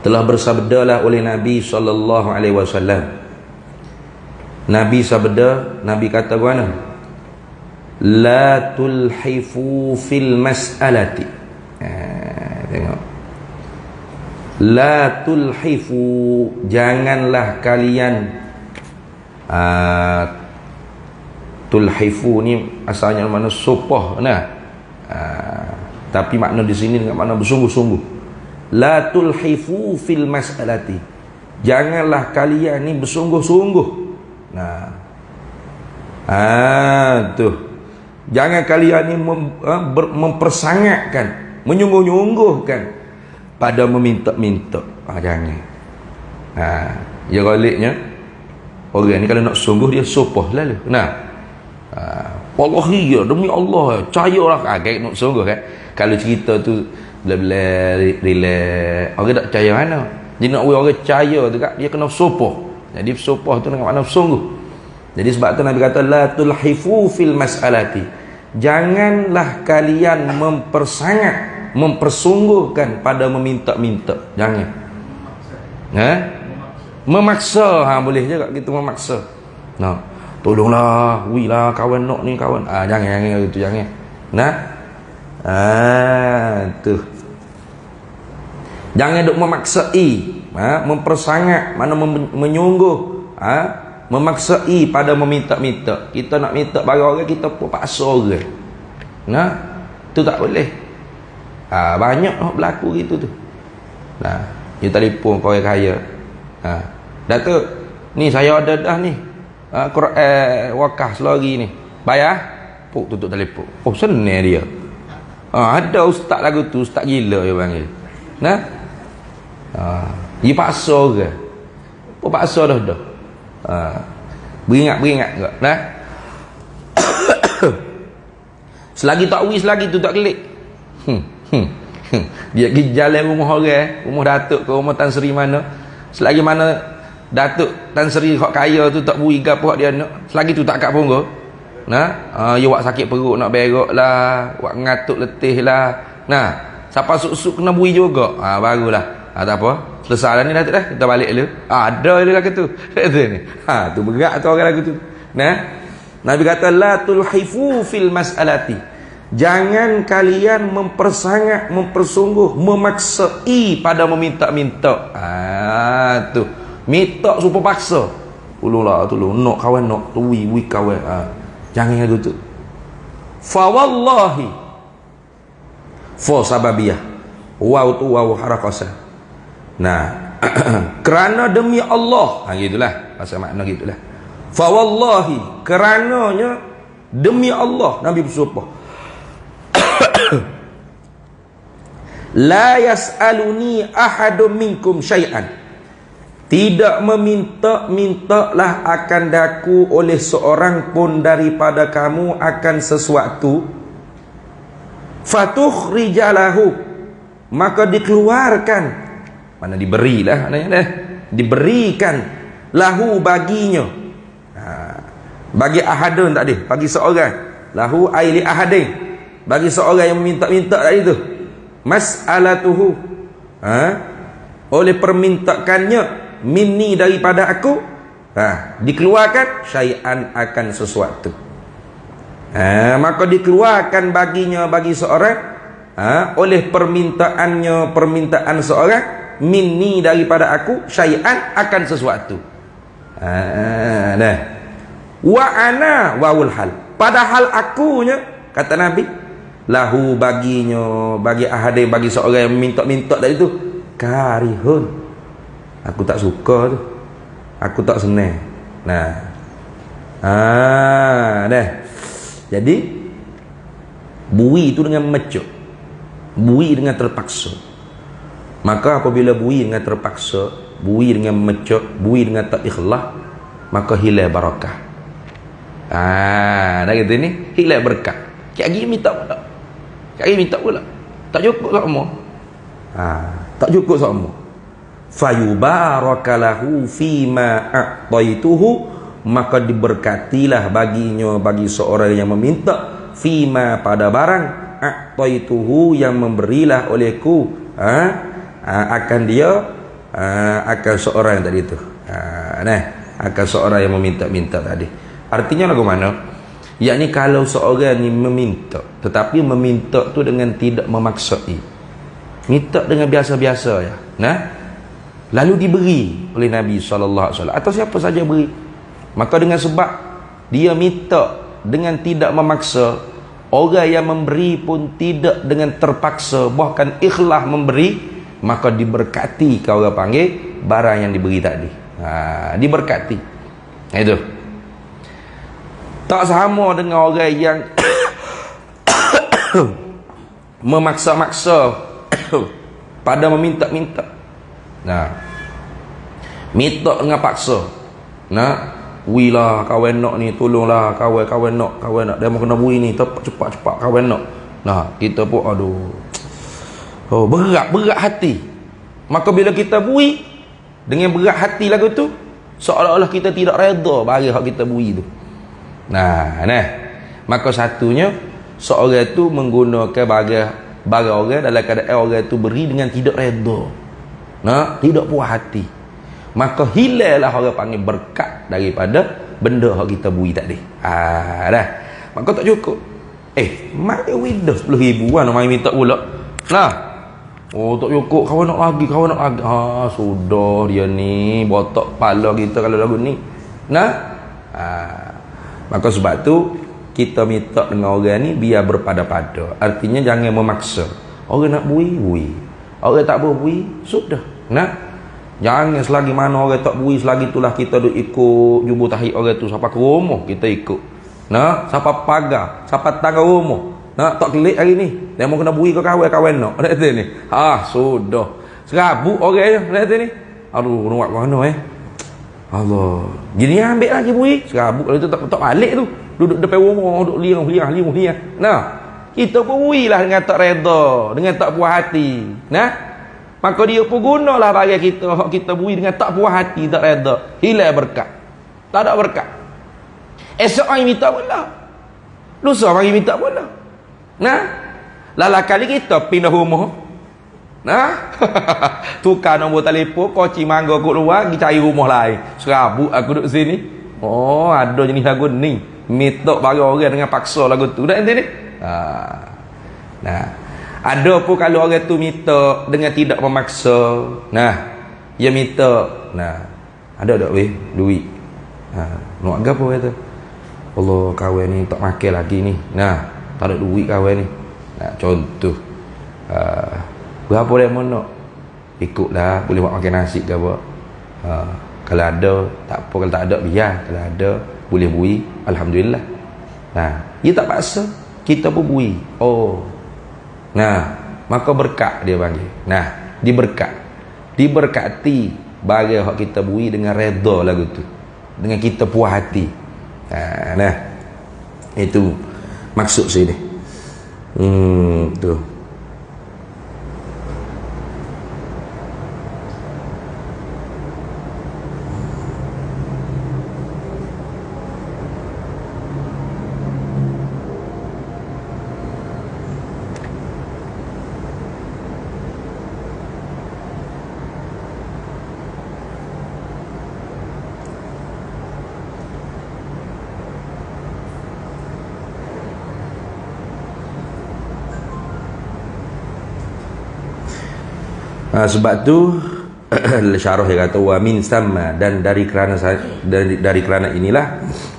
Telah bersabdalah oleh Nabi sallallahu alaihi wasallam. Nabi sabda, Nabi kata mana? La tulhifu fil mas'alati. Tengok. La tulhifu, janganlah kalian tulhifu ni asalnya makna supah tapi makna di sini dengan makna bersungguh-sungguh. La tulhifu fil mas'alati, janganlah kalian ni bersungguh-sungguh. Tuh. Jangan kalian ni mempersangatkan, menyungguh-nyungguhkan pada meminta-minta. Jangan. Ya galiknya orang ni kalau nak sungguh dia supah lalu. Wallahi ya, demi Allah, percayalah. Kayak nak sungguh kan. Kalau cerita tu bila relax, orang tak percaya mana. Jadi nak orang percaya tu kan, dia kena supah. Jadi supah tu dengan makna sungguh. Jadi sebab tu Nabi kata la tulhifu fil mas'alati, janganlah kalian mempersangat, mempersungguhkan pada meminta-minta. Jangan. Memaksa. Boleh juga kita memaksa. Tolonglah, wilah kawan nak ni kawan. Jangan gitu, jangan. Tu. Jangan duk memaksai, mempersangat, mana menyungguh, memaksai pada meminta-minta. Kita nak minta barang orang, kita pun paksa orang. Tu tak boleh. Banyak berlaku gitu tu. Dia telefon kau orang kaya. Datuk, ni saya ada dah ni. Wakaf selari ni. Bayar? Puk tutup telefon. Senang dia. Ada ustaz lagu tu, ustaz gila dia panggil. Dia paksa orang. Paksa dah. Beringat-beringat enggak? Selagi tak wis, selagi tu tak klik. Dia pergi jalan rumah orang, rumah Datuk ke rumah Tan Sri mana, selagi mana Datuk Tan Sri hak kaya tu tak bui gapo hak dia nak, selagi tu tak kat pun ke. Nah, you wak sakit perut nak berak lah, wak ngatuk letih lah. Nah, siapa suk-suk kena bui juga. Barulah. Tak apa. Selesai dah ni Datuk dah. Kita balik dulu. Ada dia lagu tu. Kata ni. Tu berat tu orang lagu tu. Nah, Nabi kata la tulhifu fil mas'alati. Jangan kalian mempersangat, mempersungguh, memaksai pada meminta-minta. Tu. Minta supaya paksa. Ululah tu lu nak kawan nak tu wi kawan. Jangan lagu tu. Fa wallahi. Fa sababiyah. Waw tu waw harakasa. Nah, kerana demi Allah. Gitulah pasal makna gitulah. Fa wallahi, kerananya demi Allah Nabi bersumpah. La yas'aluni ahadun minkum syai'an. Tidak meminta-mintalah akan daku oleh seorang pun daripada kamu akan sesuatu. Fatukhrijalahu, maka dikeluarkan, mana diberilah maknanya diberikan lahu baginya. Bagi ahadun tadi, bagi seorang. Lahu aili ahadin, bagi seorang yang meminta-minta tadi tu. Mas'alatuhu, oleh permintaannya, minni daripada aku, dikeluarkan syai'an akan sesuatu. Maka dikeluarkan baginya, bagi seorang, oleh permintaan seorang, minni daripada aku, syai'an akan sesuatu. Wa ana wawul hal, padahal akunya, kata Nabi, lahu baginya, bagi ahadin, bagi seorang yang minta-minta tadi tu, karihun, aku tak suka tu, aku tak senang. Jadi bui itu dengan mecuk, bui dengan terpaksa. Maka apabila bui dengan terpaksa, bui dengan mecuk, bui dengan tak ikhlas, maka hilang barakah. Dah gitu ni, hilang berkat. Cik lagi minta pula, cik lagi minta pula, tak cukup sama. Tak cukup sama. Fayubarakalahu fima a'taituhu, maka diberkatilah baginya, bagi seorang yang meminta, fima pada barang, a'taituhu yang memberilah olehku, akan dia, akan seorang yang tadi tu. Akan seorang yang meminta-minta tadi. Artinya lagu mana? Yakni kalau seorang ni meminta, tetapi meminta tu dengan tidak memaksai, minta dengan biasa-biasa ya, lalu diberi oleh Nabi SAW atau siapa saja beri, maka dengan sebab dia minta dengan tidak memaksa, orang yang memberi pun tidak dengan terpaksa, bahkan ikhlas memberi, maka diberkati, kau orang panggil barang yang diberi tadi. Diberkati. Itu tak sama dengan orang yang memaksa-maksa pada meminta-minta. Minta dengan paksa. Wilah kawan nak ni, tolonglah kawan nak dia mau kena bui ni, cepat kawan nak. Kita pun berat hati. Maka bila kita bui dengan berat hati lagu tu, seolah-olah kita tidak reda bagi hak kita bui tu. Maka satunya, seorang tu menggunakan barang orang dalam keadaan orang tu beri dengan tidak reda, tidak puas hati, maka hilanglah orang panggil berkat daripada benda yang kita bui tadi. Maka tak cukup. Mai window 10,000 mai minta pula. Tak cukup, kawan nak lagi. Sudah dia ni botak kepala kita kalau lagu ni. Maka sebab tu kita minta dengan orang ni biar berpada-pada. Artinya jangan memaksa. Orang nak bui, orang tak bui, sudah. Jangan selagi mana orang tak bui, selagi itulah kita duk ikut jubur tahiyat orang tu sampai ke rumah kita ikut. Sampai pagar, sampai tangga rumah. Tak kelik hari ni, dia mau kena bui ke kawan nak. Kata ni. Sudah. Serabut orang je kata ni. Aduh, nak buat mana Allah. Gini ambil lagi bui. Serabut kalau tu tak balik tu. duduk depan rumah, duduk liang. Nah, kita pun builah dengan tak reda, dengan tak puas hati. Nah, maka dia pun gunalah bagi kita, hak kita bui dengan tak puas hati, tak reda. Hilang berkat. Tak ada berkat. Esok hari minta pula. Lusa hari minta pula. Nah, lala kali kita pindah rumah. Nah, tukar nombor telefon, koci mangga aku luar, pergi cari rumah lain. Serabut aku duduk sini. Oh, ada jenis lagu ni. Minta bagi orang dengan paksa lagu tu. Dah ente ni? Nah, ada pun kalau orang tu minta dengan tidak memaksa. Nah, dia minta. Nah, ada tak weh duit? Nak apa kata? Allah, kawan ni tak makan lagi ni. Nah, tak ada duit kawan ni. Nah, contoh. Berapa dia mau nak? Ikutlah, boleh buat makan nasi ke apa. Kalau ada, tak apa. Kalau tak ada, biar. Kalau ada, boleh bui. Alhamdulillah. Nah, dia tak paksa. Kita pun bui. Oh. Nah, maka berkat dia panggil. Nah, diberkat. Diberkati bagi hak kita bui dengan redha lagu tu. Dengan kita puas hati. Nah. Itu maksud sini. Tu. Sebab tu syarah dia kata wa min sama, dan dari kerana inilah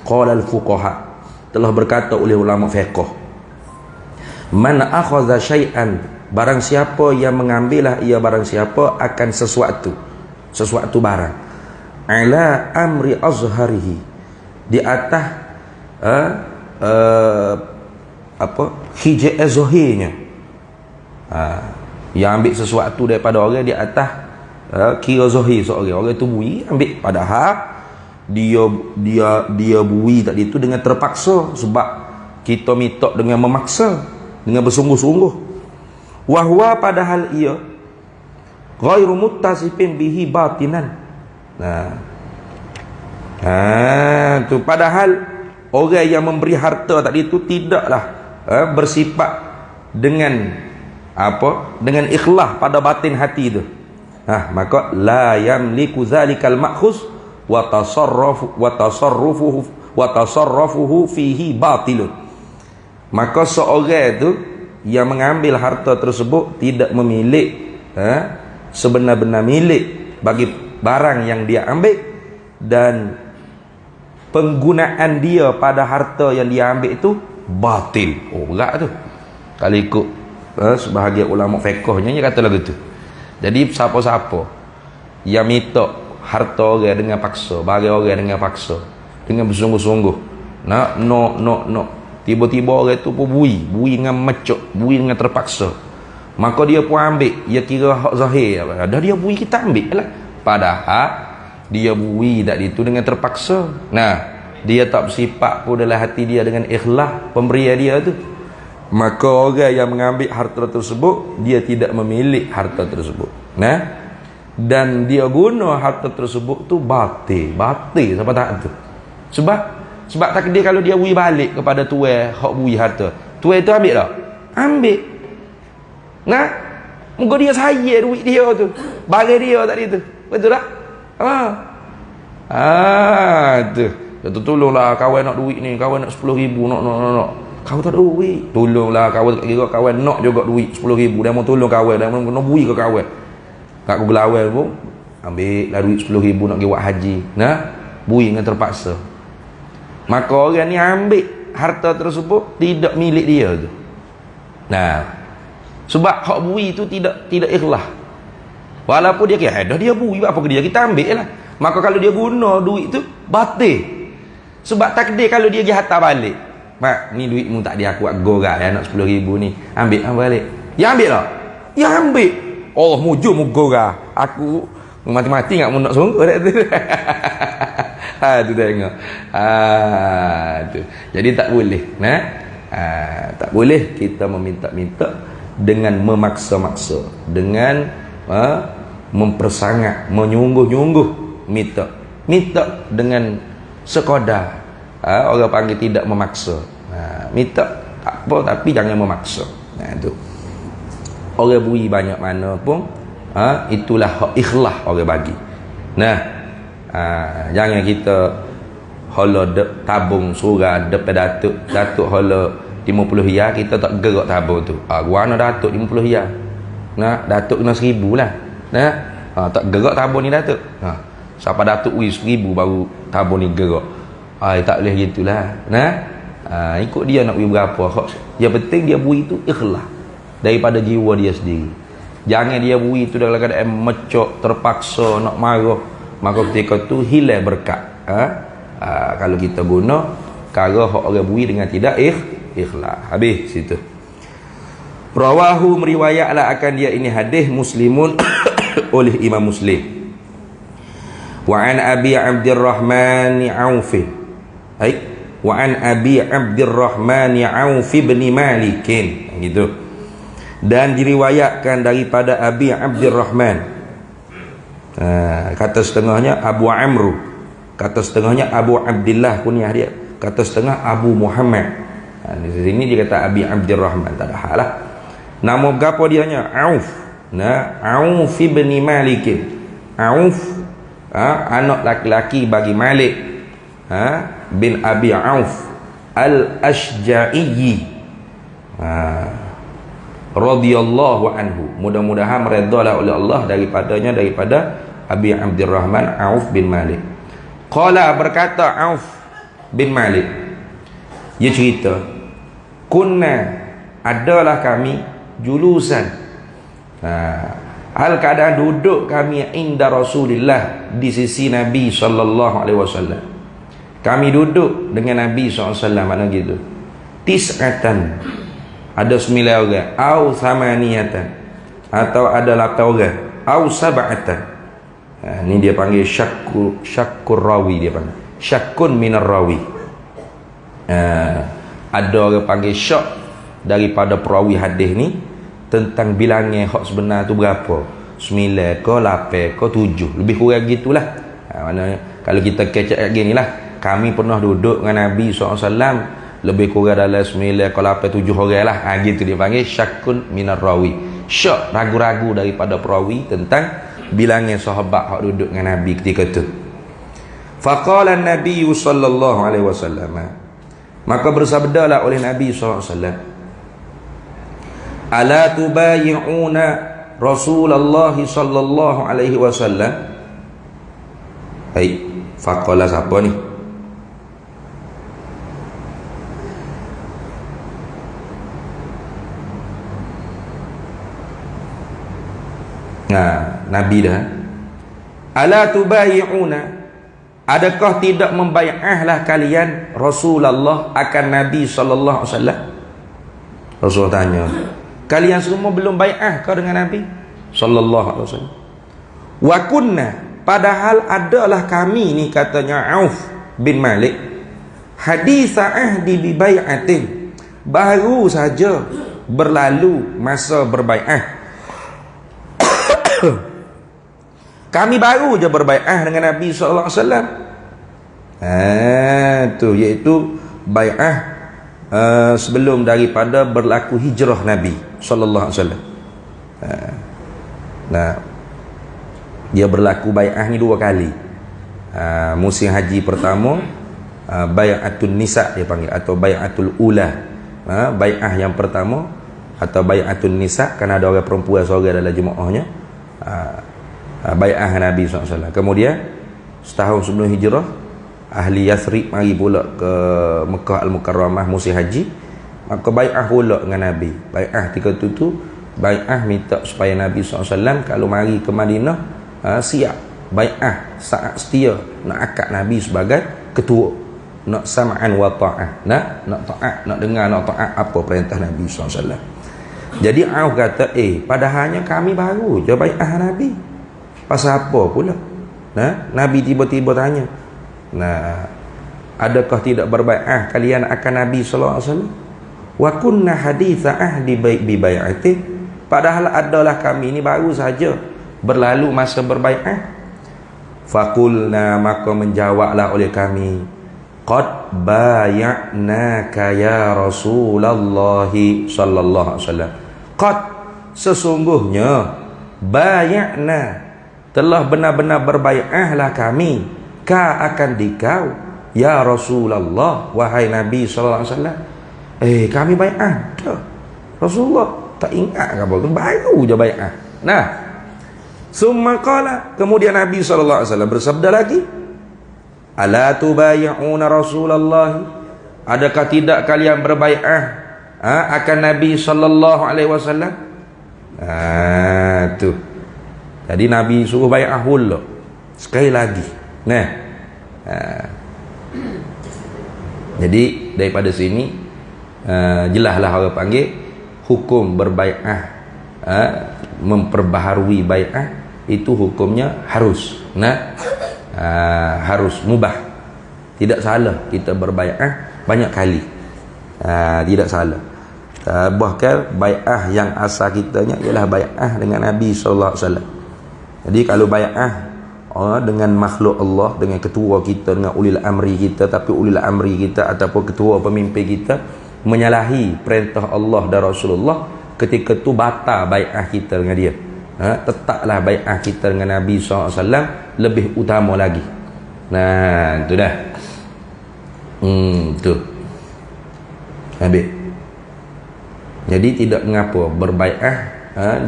qala al fuqaha, telah berkata oleh ulama fiqh, man akhadha syai'an, barang siapa yang mengambillah ia barang siapa akan sesuatu barang, ala amri azharihi, di atas hijab zahirnya. Yang ambil sesuatu daripada orang di atas kira zahir seorang. Orang tu bui ambil, padahal dia bui tadi tu dengan terpaksa, sebab kita minta dengan memaksa, dengan bersungguh-sungguh. Wahwa, padahal ia ghairu muttasifin bihi batinan. Tu padahal orang yang memberi harta tadi tu tidaklah bersifat dengan dengan ikhlas pada batin hati itu. Maka la yamliku zalikal ma'khuz wa tasarrufuhu fihi batilun. Maka seorang itu yang mengambil harta tersebut tidak memiliki sebenar-benar milik bagi barang yang dia ambil, dan penggunaan dia pada harta yang dia ambil itu batil. Berat tu kalau ikut sebahagian ulama fiqhnya, dia kata lagu tu. Jadi siapa-siapa yang minta harta orang dengan paksa, bagi orang dengan paksa, dengan bersungguh-sungguh, nak tiba-tiba orang tu pun bui dengan mecuk, bui dengan terpaksa, maka dia pun ambil, dia kira hak zahir. Dah dia bui, kita ambil lah, padahal dia bui tadi itu dengan terpaksa. Nah, dia tak bersifat pun dalam hati dia dengan ikhlas pemberian dia tu. Maka orang yang mengambil harta tersebut, dia tidak memiliki harta tersebut. Nah, dan dia guna harta tersebut tu batil siapa tak tu. Sebab takdir kalau dia bui balik kepada tuan hak bui harta, tuan tu ambil tak? Ambil. Nah, muka dia sayang duit dia tu, bagi dia tadi tu. Betul tak? Tu tolonglah kawan nak duit ni, kawan nak 10,000, nak. Kau tak ada duit, tolonglah kawan, kira kawan nak juga duit 10,000, dia mau tolong kawan, dia mau bui ke kawan. Kat Google awal pun ambil lah duit 10,000 nak pergi buat haji. Nah, bui dengan terpaksa. Maka orang ni ambil harta tersebut tidak milik dia tu. Nah, sebab hak bui tu tidak ikhlas. Walaupun dia kira dah dia bui, apa ke dia, kita ambil lah. Maka kalau dia guna duit tu batil. Sebab takdir kalau dia pergi hantar balik, mak, ni duitmu tak dia, aku gorak ya, nak 10,000 ni, ambil balik. Ya ambil tak? Ya ambil. Allah mujur mu gorak. Aku mati-mati enggak mau nak sungguh dak tu. Tu tengok. Tu. Jadi tak boleh. Tak boleh kita meminta-minta dengan memaksa-maksa, dengan mempersangat, menyungguh-nyungguh minta dengan sekadar. Orang panggil tidak memaksa. Minta tak apa tapi jangan memaksa. Tu. Orang beri banyak mana pun, itulah hak ikhlas orang bagi. Jangan kita hala tabung surah depan datuk hala 50 riyal, kita tak gerak tabung tu. Gua nak datuk 50 riyal. Datuk kena 1000 lah. Tak gerak tabung ni datuk. Siapa datuk 1000 baru tabung ni gerak. Tak boleh gitulah. Ikut dia nak beri berapa. Yang penting dia beri tu ikhlas daripada jiwa dia sendiri. Jangan dia beri tu dalam keadaan mecok, terpaksa nak marah, maka ketika tu hilang berkat. Kalau kita guna cara hak orang beri dengan tidak ikhlas. Habis situ. Rawahu, meriwayatlah akan dia ini hadis Muslimun oleh Imam Muslim. Wa an Abi Abdurrahman Auf. Wa an Abi Abdurrahman Auf bin Malik. Gitu. Dan diriwayatkan daripada Abi Abdurrahman. Kata setengahnya Abu Amru, kata setengahnya Abu Abdillah kunyah dia, kata setengah Abu Muhammad. Di sini dia kata Abi Abdurrahman, tak ada hal lah. Nama berapa dia nya? Auf. Auf bin Malik. Auf anak laki-laki bagi Malik bin Abi Auf Al-Ashja'i radhiyallahu anhu. Mudah-mudahan meredalah oleh Allah daripada Abi Abdurrahman Auf bin Malik. Qala, berkata Auf bin Malik, dia cerita, kunna, adalah kami, julusan, hal keadaan duduk kami inda Rasulillah, di sisi Nabi sallallahu alaihi wasallam. Kami duduk dengan Nabi sallallahu alaihi wasallam, mana gitu. Tis'atan, ada 9 orang, au samaniyatan, atau ada 8 orang, au sab'atan. Ni dia panggil syakkur rawi, dia panggil syakkun minar rawi. Ada orang panggil syak daripada perawi hadis ni tentang bilangnya hak sebenar tu berapa, 9 ke 8 ke 7, lebih kurang gitulah. Mana kalau kita kecek gini lah, kami pernah duduk dengan Nabi SAW lebih kurang dalam 9 ke 8 7 orang lah. Gitu dia panggil syakkun minar rawi. Syak, ragu-ragu daripada perawi tentang bilangnya sahabat hak duduk dengan Nabi ketika itu. Faqala an-nabiy sallallahu alaihi wasallam, maka bersabdalah oleh Nabi sallallahu alaihi wasallam, ala tubayi'una Rasulullah sallallahu alaihi wasallam. Faqala siapa ni? Nabi dah. Ala tubayi'una, adakah tidak membai'ahlah kalian Rasulullah akan Nabi sallallahu alaihi wasallam? Rasul tanya, kalian semua belum bai'ah ke dengan Nabi sallallahu alaihi wasallam? Wa kunna, padahal adalah kami ni, katanya Auf bin Malik, haditha ahdi bi bai'atin, baru saja berlalu masa berbai'ah. Kami baru je berbai'ah dengan Nabi sallallahu alaihi wasallam. Tu iaitu bai'ah sebelum daripada berlaku hijrah Nabi sallallahu alaihi wasallam. Dia berlaku bai'ah ni 2 kali. Musim haji pertama, bai'atun nisa dia panggil, atau bai'atul ula. Bai'ah yang pertama atau bai'atun nisa, kan ada orang perempuan seorang dalam jemaahnya. Bai'ah Nabi SAW. Kemudian setahun sebelum hijrah, ahli Yathrib mari pula ke Mekah Al-Mukarramah musim haji, maka bai'ah pula dengan Nabi. Bai'ah ketika tu bai'ah minta supaya Nabi SAW kalau mari ke Madinah siap bai'ah, saat setia nak akad Nabi sebagai ketua, nak sam'an wa ta'ah, nak taat, nak dengar, nak taat apa perintah Nabi SAW. Jadi Auf kata, padahalnya kami baru je bai'ah Nabi. Pasal apa pula? Nabi tiba-tiba tanya, Nah, adakah tidak berbai'ah kalian akan Nabi sallallahu alaihi wasallam? Wa kunna haditha ahdi bi bai'ati, padahal adalah kami ini baru saja berlalu masa berbai'ah. Faqulna, maka menjawablah oleh kami, qad bay'naka ya Rasulullah sallallahu alaihi wasallam. Qad, sesungguhnya, bay'na, telah benar-benar berbai'ahlah kami, ka akan dikau ya Rasulullah, wahai Nabi sallallahu alaihi wasallam. Kami bai'ah dah. Rasulullah tak ingat ke apa, baru je bai'ah. Nah, summa qala, kemudian Nabi sallallahu alaihi wasallam bersabda lagi, ala tubay'una Rasulullah, adakah tidak kalian berbai'ah akan Nabi sallallahu alaihi wasallam? Tu. Jadi Nabi suruh bai'ah pula sekali lagi. Nah, jadi daripada sini jelaslah orang panggil hukum berbai'ah, memperbaharui bai'ah itu hukumnya harus. Nah, harus mubah. Tidak salah kita berbai'ah banyak kali. Tidak salah. Bahkan bai'ah yang asal kitanya ialah bai'ah dengan Nabi sallallahu alaihi wasallam. Jadi kalau bai'ah dengan makhluk Allah, dengan ketua kita, dengan ulil amri kita, tapi ulil amri kita ataupun ketua pemimpin kita menyalahi perintah Allah dan Rasulullah, ketika tu batal bai'ah kita dengan dia. Tetaplah bai'ah kita dengan Nabi SAW lebih utama lagi. Nah, itu dah. Tu. Habis. Jadi tidak mengapa berbai'ah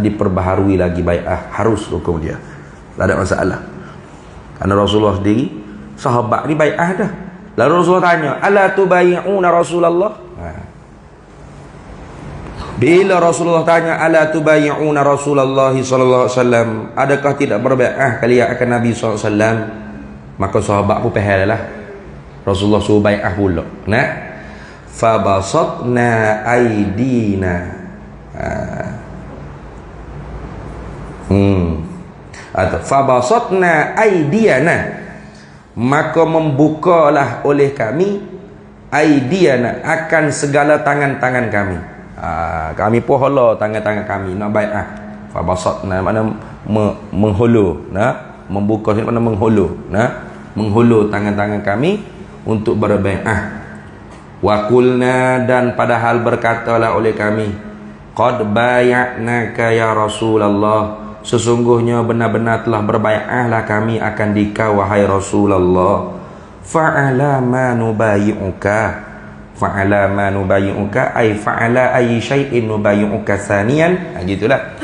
diperbaharui lagi bai'ah, harus hukum dia. Tak ada masalah. Karena Rasulullah sendiri, sahabat ni bai'ah dah. Lalu Rasulullah tanya, ala tubay'una Rasulullah? Bila Rasulullah tanya, ala tubay'una Rasulullah sallallahu alaihi wasallam, adakah tidak berbai'ah kalian akan Nabi sallallahu alaihi wasallam? Maka sahabat pun faham lah. Rasulullah suruh bai'ah pula. Nah, fabasatna aidina. Atau fabasatna aidiyana, maka membukalah oleh kami aidiyana, akan segala tangan-tangan kami. Kami pohola tangan-tangan kami nak bai'ah. Fabasatna makna menghulu, nah, membuka ni makna menghulu, nah, menghulu tangan-tangan kami untuk berbai'ah. Wa qulna, dan padahal berkatalah oleh kami, qad bay'naka ya Rasulullah, sesungguhnya benar-benar telah berbai'ahlah kami akan dikau wahai Rasulullah. Fa'ala ma nubayyi'uka, fa'ala ma nubayyi'uka ay fa'ala ayy syai'in nubayyi'uka thaniyan. Gitulah.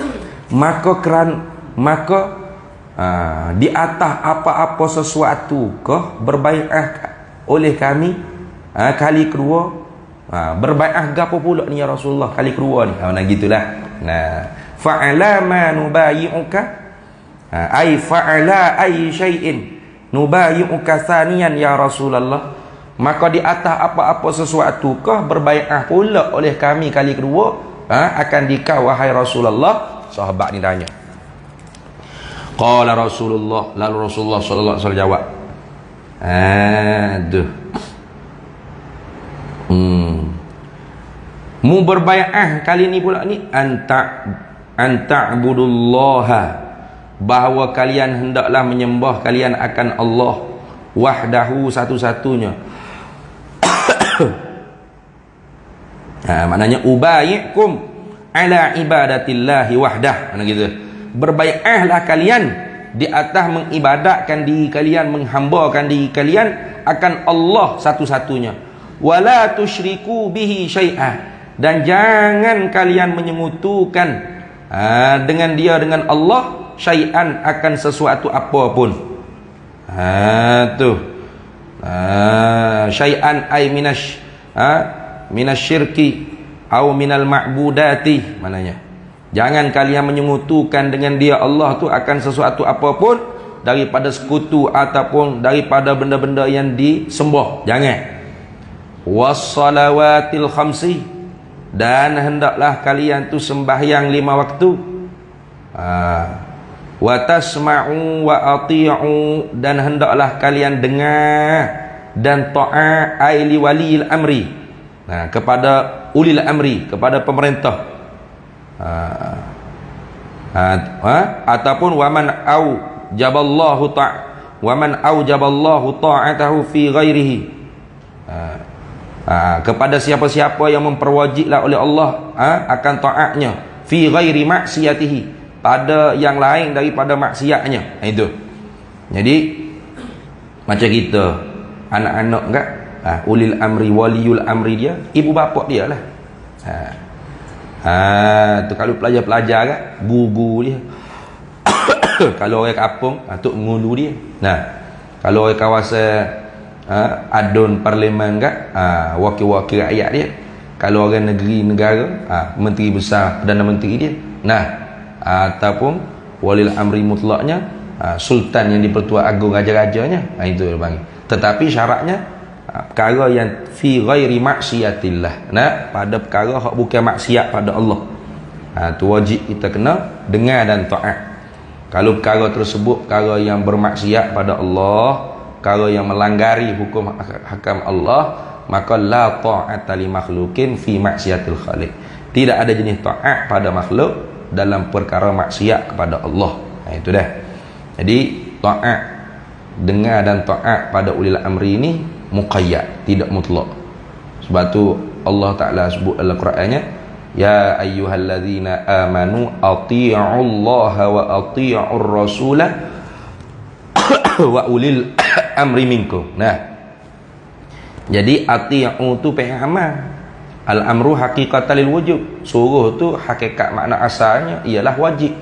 Maka di atas apa-apa sesuatu kah berbai'ah oleh kami kali kedua? Berbai'ah gapo pula ni ya Rasulullah kali kedua ni? Nah, gitulah. Nah, fa'ala ma nubayyi'uka ay fa'ala ay syai'in nubayyi'uka thaniyan ya Rasulullah, maka di atas apa-apa sesuatu kah berbai'ah pula oleh kami kali kedua akan dikau wahai Rasulullah? Sahabat ni tanya. Qala Rasulullah, lalu Rasulullah sallallahu alaihi wasallam jawab, aduh, mu berbai'ah kali ni pula ni anta'budullaha, bahawa kalian hendaklah menyembah kalian akan Allah wahdahu, satu-satunya. Maknanya ubayyikum ala ibadatillahi wahdah, mana gitu. Berbai'ahlah kalian di atas mengibadatkan diri kalian, menghambakan diri kalian akan Allah satu-satunya. Wala tusyriku bihi syai'a, dan jangan kalian menyekutukan dengan dia, dengan Allah, syai'an, akan sesuatu apapun. Syai'an ay minasyirki au minal ma'budati, maknanya jangan kalian menyekutukan dengan dia Allah tu akan sesuatu apapun daripada sekutu ataupun daripada benda-benda yang disembah. Jangan. Wassalawatil khamsi, dan hendaklah kalian tu sembahyang 5 waktu. wa tasma'u wa ati'u, dan hendaklah kalian dengar dan taat li waliyil amri, kepada ulil amri, kepada pemerintah. Ataupun waman aujaballahu ta'atahu fi ghairihi, kepada siapa-siapa yang memperwajiblah oleh Allah akan taatnya fi ghairi maksiyatihi, pada yang lain daripada maksiatnya. Itu. Jadi macam kita anak-anak enggak, ulil amri, waliul amri dia ibu bapa dia lah. Tu kalau pelajar-pelajar kan, guru dia. Kalau orang kampung, tok ngulu dia. Kalau orang kawasan adun parlimen kan, wakil-wakil rakyat dia. Kalau orang negeri negara, menteri besar, perdana menteri dia. Ataupun walil amri mutlaknya, sultan yang di-Pertuan Agong, raja-rajanya. Itu dia panggil. Tetapi syaratnya perkara yang fi ghairi maksiatillah, pada perkara hak bukan maksiat pada Allah. Tu wajib kita kena dengar dan taat. Kalau perkara tersebut perkara yang bermaksiat pada Allah, perkara yang melanggari hukum hakam Allah, maka la ta'ata li makhluqin fi maksiatil khaliq. Tidak ada jenis taat pada makhluk dalam perkara maksiat kepada Allah. Itu dah. Jadi taat, dengar dan taat pada ulil amri ini muqayyad, tidak mutlak. Sebab tu Allah Ta'ala sebut dalam Qurannya, ya ayyuhalladzina amanu ati'ullaha wa ati'ur rasulah wa ulil amri minkum. Jadi ati'u tu pengamal, al-amru haqiqatan lil wujub. Suruh tu hakikat makna asalnya ialah wajib.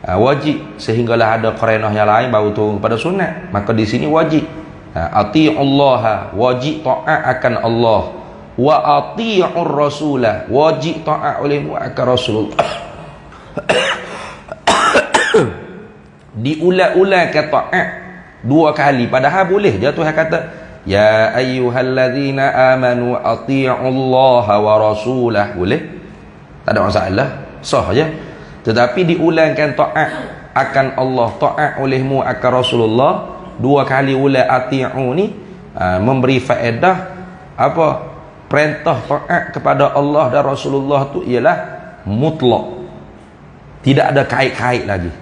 Wajib, sehinggalah ada qarinah yang lain baru turun kepada sunat. Maka di sini wajib. Ati'ullaha, wajib taat akan Allah, wa ati'ur rasulah, wajib taat olehmu akan Rasulullah. Diulang-ulang kata taat dua kali, padahal boleh je Tuhan kata ya ayyuhalladzina amanu ati'ullaha wa rasulah, boleh, tak ada masalah, sah je. Tetapi diulangkan taat akan Allah, taat olehmu akan Rasulullah, dua kali ulang ati'u ni memberi faedah apa? Perintah taat kepada Allah dan Rasulullah tu ialah mutlak, tidak ada kait-kait lagi.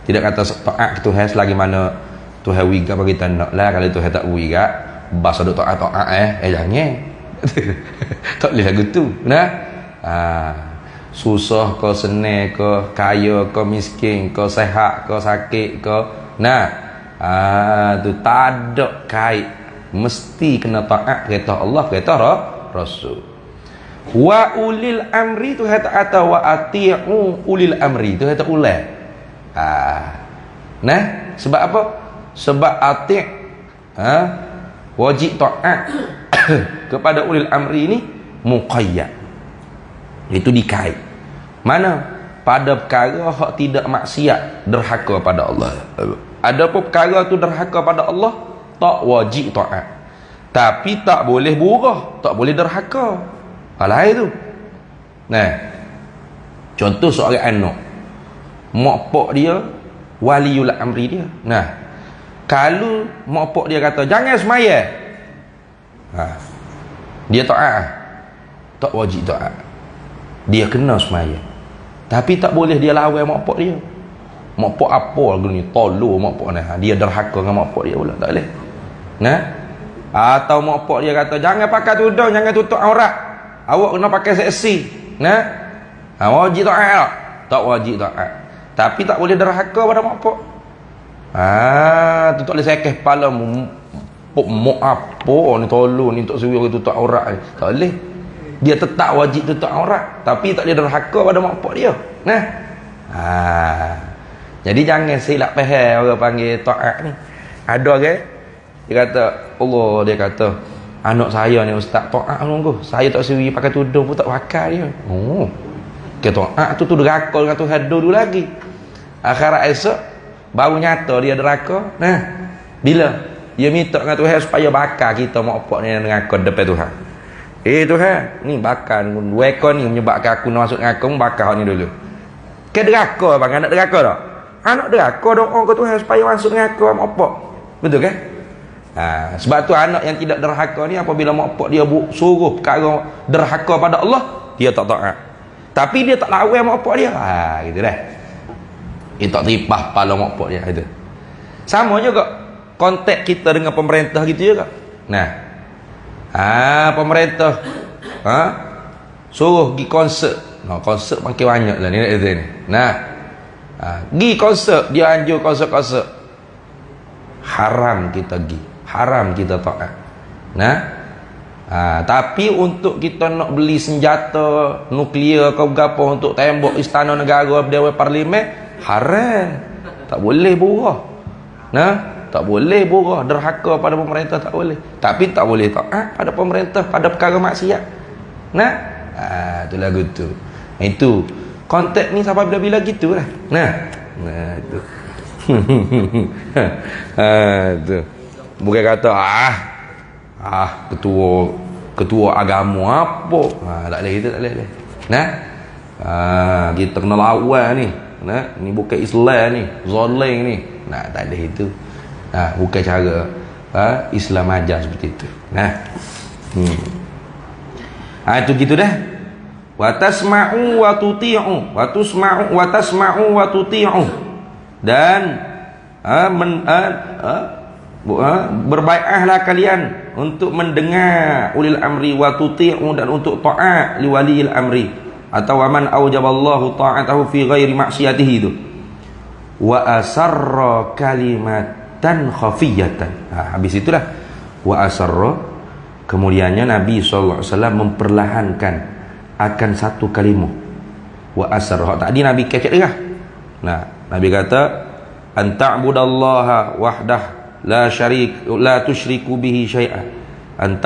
Tidak kata taat ke Tuhan selagi mana Tuhan wiga bagi kita nak lah. Kalau Tuhan tak wiga, bas ada taat jangan. Tak boleh lagu tu. Susah ke senang ke, kaya ke miskin ke, sehat ke sakit ke, tu tak ada kait, mesti kena taat perintah Allah, perintah Rasul. Wa ulil amri tu kata wa ati'u ulil amri tu kata ulang. Sebab apa? Sebab ati' wajib taat kepada ulil amri ini muqayyad, itu dikait. Mana? Pada perkara hak tidak maksiat, derhaka pada Allah. Adapun perkara tu derhaka pada Allah, tak wajib taat. Tapi tak boleh burah, tak boleh derhaka. Alah itu. Contoh seorang anak, mak pak dia waliul amri dia. Kalau mak pak dia kata jangan semaya, dia taat, tak wajib taat. Dia kena semaya. Tapi tak boleh dia lawan mak pak dia. Mak pak apa lagu ni, tolong mak pak ni. Dia derhaka dengan mak pak dia pula, tak boleh. Atau mak pak dia kata jangan pakai tudung, jangan tutup aurat, awak kena pakai seksi. Wajib taat, tak wajib taat. Tapi tak boleh derhaka pada mak pak. Tu tak boleh sekeh kepala mak apa ni, tolong ni tak suruh tutup aurat ni, tak boleh. Dia tetap wajib tutup aurat, tapi tak boleh derhaka pada mak pak dia. Jadi jangan silap faham orang panggil taat ni. Ada orang dia kata Allah, dia kata anak saya ni ustaz taat nunggu, saya tak suruh pakai tudung pun tak pakai dia. Ke taat tu derhaka dengan Tuhan dulu lagi. Akhirat esok baru nyata dia derhaka. Bila dia minta dengan Tuhan supaya bakar kita mak pak ni dengan kod depan Tuhan. Tuhan, ni bakar dua ekor ni menyebabkan aku nak masuk dengan aku, bakar ni dulu. Ke deraka bang, anak deraka tak? Anak deraka doa ke Tuhan supaya masuk neraka mak opak. Betul kan? Sebab tu anak yang tidak derhaka ni apabila mak opak dia suruh perkara derhaka pada Allah, dia tak taat. Tapi dia tak lawan mak opak dia. Gitu dah. Dia tak teripah kepala mak opak dia gitu. Sama juga kontak kita dengan pemerintah gitu juga. Nah. Pemerintah suruh pergi konsert. Konsert makin banyak lah ni ni. Nah. Pergi konsert, dia anjur konsert-konsert. Haram kita pergi. Haram kita taat. Nah. Tapi untuk kita nak beli senjata nuklear ke apa untuk tembok istana negara Dewan Parlimen, haram. Tak boleh borah. Nah, tak boleh borah derhaka pada pemerintah, tak boleh. Tapi tak boleh taat pada pemerintah pada perkara maksiat. Nah, tu lagu tu. Itu konteks ni sampai bila-bila gitulah. Nah itu. Tu. Bukan kata ketua agama apa. Tak boleh, kita tak boleh. Nah. Kita kena lawan ni. Nah, ni bukan Islam ni, zalim ni. Nah, tak boleh itu. Bukan cara Islam ajar seperti itu. Nah. Itu gitu dah. Wa tasma'u wa tuti'u, wa tusma'u wa tasma'u wa tuti'u. Dan berbaiatlah kalian untuk mendengar ulil amri wa tuti'u, dan untuk taat li waliyil amri, atau man aujaballahu ta'atahu fi ghairi maksiyatihi itu. Wa asarra kalimatan khafiyatan. Habis itulah wa asarra, kemudiannya Nabi SAW memperlahankan akan satu kalimah. Wa asarra, tadi Nabi kecek dia. Nah, Nabi kata an ta'budallaha wahdah la tusyriku bihi syai'an. An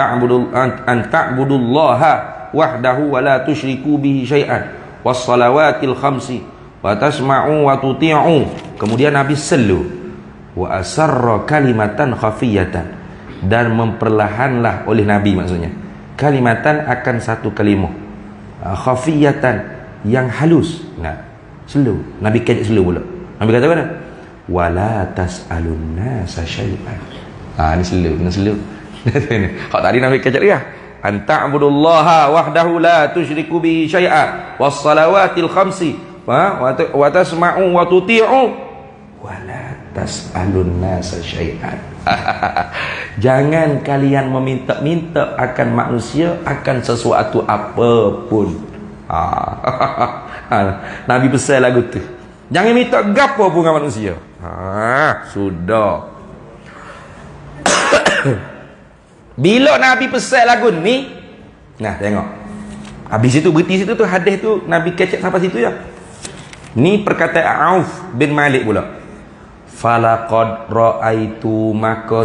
ta'budullaha wahdahu wa la tusyriku bihi syai'an. Was salawatil khamsi wa tasma'u wa tuti'u. Kemudian Nabi selu wa asarra kalimatan khafiyatan, dan memperlahanlah oleh Nabi, maksudnya kalimatan akan satu kalimah khafiyatan yang halus. Nah, slow. Nabi kecek slow pula. Nabi kata apa? Wala tas'alun nasa syai'an. Ni slow, kena slow. Hak tadi Nabi kecek dia. An ta'budullaha wahdahu la tusyriku bihi syai'a was salawatil khamsi wa tasma'u wa tuti'u wala tas'alun nasa syai'an. Jangan kalian meminta-minta akan manusia akan sesuatu apapun. Nabi pesan lagu tu. Jangan minta gapo pun dengan manusia. Sudah. Bila Nabi pesan lagu ni, nah tengok. Habis itu berhenti situ tu, hadis tu Nabi kecek sampai situ ya. Ni perkataan Auf bin Malik pula. Falaqad ra'aitu, maka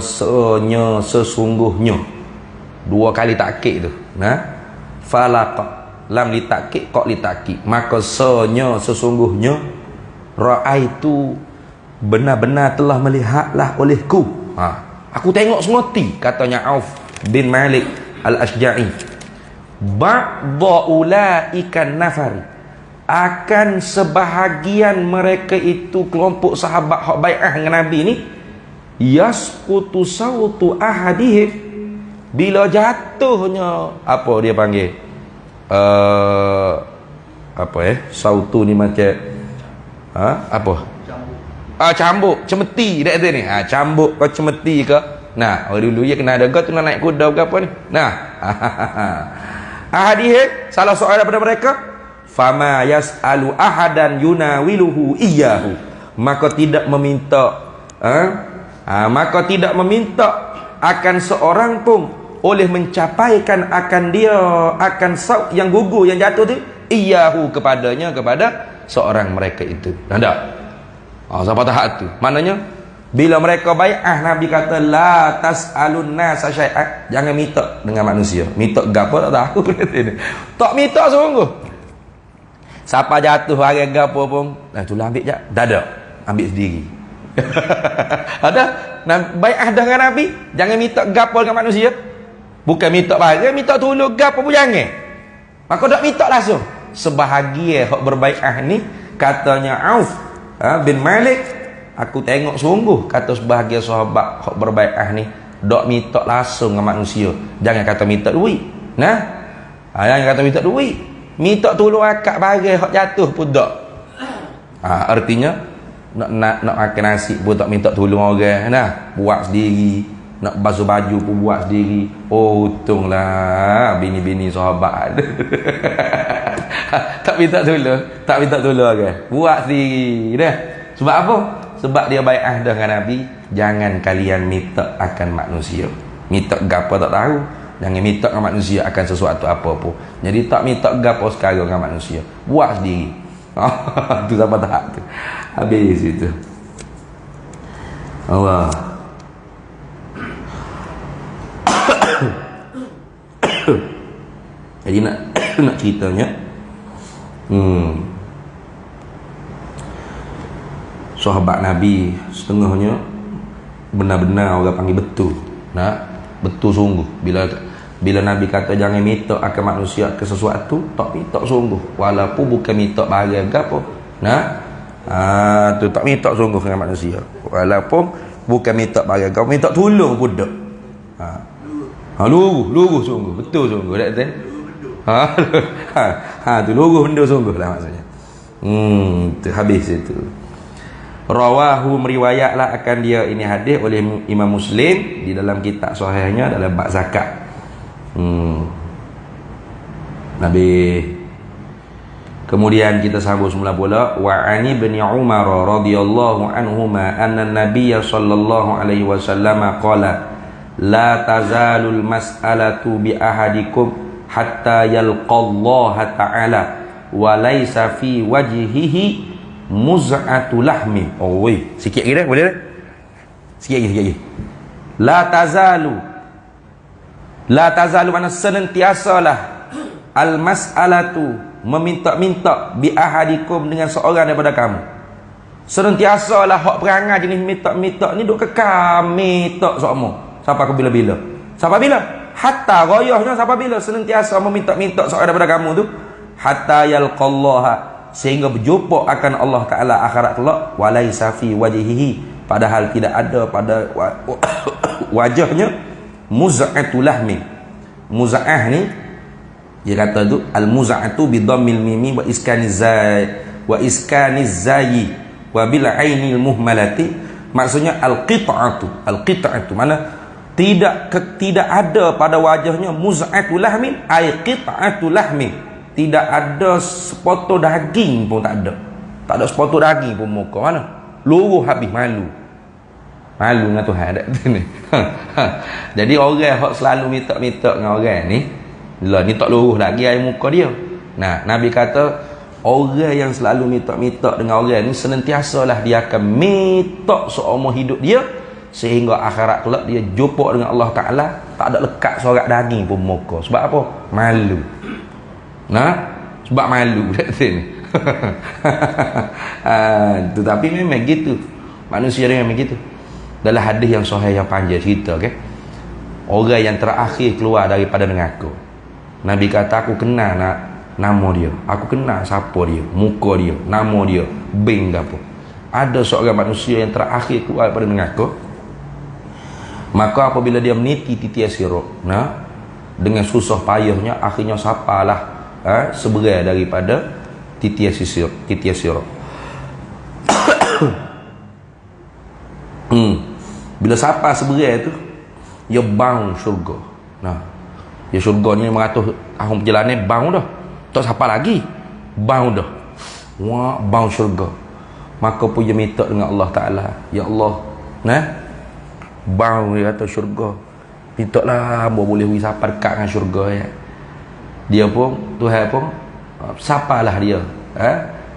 sesungguhnya. Dua kali takkid tu. Nah. Falaqad lam li takkid kok li takkid. Maka sesungguhnya ra'aitu, benar-benar telah melihatlah olehku. Aku tengok semoti, katanya Auf bin Malik Al-Asja'i. Ba'dha ulaika nafari, akan sebahagian mereka itu, kelompok sahabat hak bai'ah dengan Nabi ni, yasqutu sautu ahadihim, bila jatuhnya apa dia panggil sautu ni macam apa cambuk, cemeti dak tu ni. Cambuk ke cemeti ke. Nah, orang dulu ya kena ada tu nak naik kuda ke apa ni. Nah. Ahadihim, salah seorang daripada mereka, fama yas'alu ahadan yunawiluhu iyyahu, maka tidak meminta maka tidak meminta akan seorang pun oleh mencapaikan akan dia akan saut yang gugur yang jatuh tu iyyahu, kepadanya, kepada seorang mereka itu. Ada siapa tahap tu, maknanya bila mereka bai'ah, Nabi kata la tas'alun nasa syai'an, jangan minta dengan manusia. Minta gapo tak tahu. Tak minta sungguh. Siapa jatuh hari gapo pun, itulah ambil je. Tak ada, ambil sendiri. Ada bai'ah dengan Nabi, jangan minta gapo dengan manusia. Bukan minta barang, minta tolong gapo pun jangan. Maka tak minta langsung. Sebahagian hak berbai'ah ni Katanya Auf bin Malik, aku tengok sungguh, kata sebahagian sahabat hok berbai'ah ni, dok minta langsung dengan manusia. Jangan kata minta duit. Nah, jangan kata minta duit. Minta tolong akak bagai hok jatuh pun tak. Artinya nak makan nasi pun tak minta tolong orang. Nah, buat sendiri. Nak basuh baju pun buat sendiri. Oh, untunglah bini-bini sahabat. Tak minta tolong orang. Buat sendiri dah. Sebab apa? Sebab dia bai'ah dengan Nabi, jangan kalian minta akan manusia. Minta gapo tak tahu. Jangan minta dengan manusia akan sesuatu apa pun. Jadi tak minta gapo sekarang dengan manusia. Buat sendiri. Tu siapa tak tu. Habis itu. Allah. Jadi nak ceritanya, sahabat Nabi setengahnya benar-benar orang panggil betul. Nah, betul sungguh. Bila Nabi kata jangan minta akan manusia ke sesuatu, tak minta sungguh. Walaupun bukan minta barang ke apa. Nah, tu tak minta sungguh dengan manusia. Walaupun bukan minta barang ke, minta tolong pun tak. Luruh sungguh, betul sungguh. Tak tahu? Tu luruh benda sungguh lah maksudnya. Tu habis itu. Rawahu, meriwayatlah akan dia ini hadis oleh Imam Muslim di dalam kitab sahihnya dalam bab zakat. Nabi. Kemudian kita sambung semula pula, wa ani bin Umar radhiyallahu anhuma anna an-nabiy sallallahu alaihi wasallam qala la tazalul mas'alatu bi ahadikum hatta yalqallaha ta'ala wa laysa fi wajhihi muz'atu lahmi. Oh weh, sikit lagi dah, boleh dah? Sikit lagi. La tazalu mana senantiasalah al mas'alatu, meminta-minta bi ahadikum dengan seorang daripada kamu. Senantiasalah hak perangai jenis minta-minta ni duk kekal minta sokmo. Sampai ke bila-bila. Sampai bila? Hatta rayahnya sampai bila senantiasa meminta-minta seorang daripada kamu tu. Hatta yalqallaha, sehingga berjumpa akan Allah Ta'ala akhirat kelak. Walaysa fi wajhihi, padahal tidak ada pada wajahnya muz'atu lahmi. Muz'ah ni dia kata tu al-muz'atu bi dhammil mimi wa iskaniz zai wa bil ainil muhmalati. Maksudnya al-qit'atu mana tidak ada pada wajahnya muz'atul lahmin, ay qit'atul lahmin. Tidak ada sepotong daging pun tak ada. Tak ada sepotong daging pun muka mana. Luruh habis malu dengan Tuhan. Jadi orang yang selalu minta-minta dengan orang ni, lah ni tak luruh lagi air muka dia. Nah, Nabi kata orang yang selalu minta-minta dengan orang ni senantiasalah dia akan minta seumur hidup dia, sehingga akhirat kelak dia jumpa dengan Allah Ta'ala tak ada lekat sorak daging pun muka. Sebab apa? Malu. Nah, sebab malu. Tetapi memang gitu, manusia dia memang gitu. Dalam hadis yang sahih yang panjang cerita, okay? Orang yang terakhir keluar daripada neraka, Nabi kata aku kenal nama dia, aku kenal siapa dia, muka dia, nama dia, bin apa. Ada seorang manusia yang terakhir keluar daripada neraka, maka apabila dia meniti titian sirap, nah, dengan susah payahnya akhirnya sapalah seberai daripada titian sirap. Bila sapa seberai tu, dia bang syurga. Nah, ya syurga ni 500 tahun perjalanan bang dah. Tak sapa lagi. Bang dah. Wah, bang syurga. Maka pun dia minta dengan Allah Ta'ala, ya Allah, nah, bang dia kata syurga, minta lah hamba boleh wisapa dekat dengan syurga ya. Dia pun, Tuhan pun sapalah dia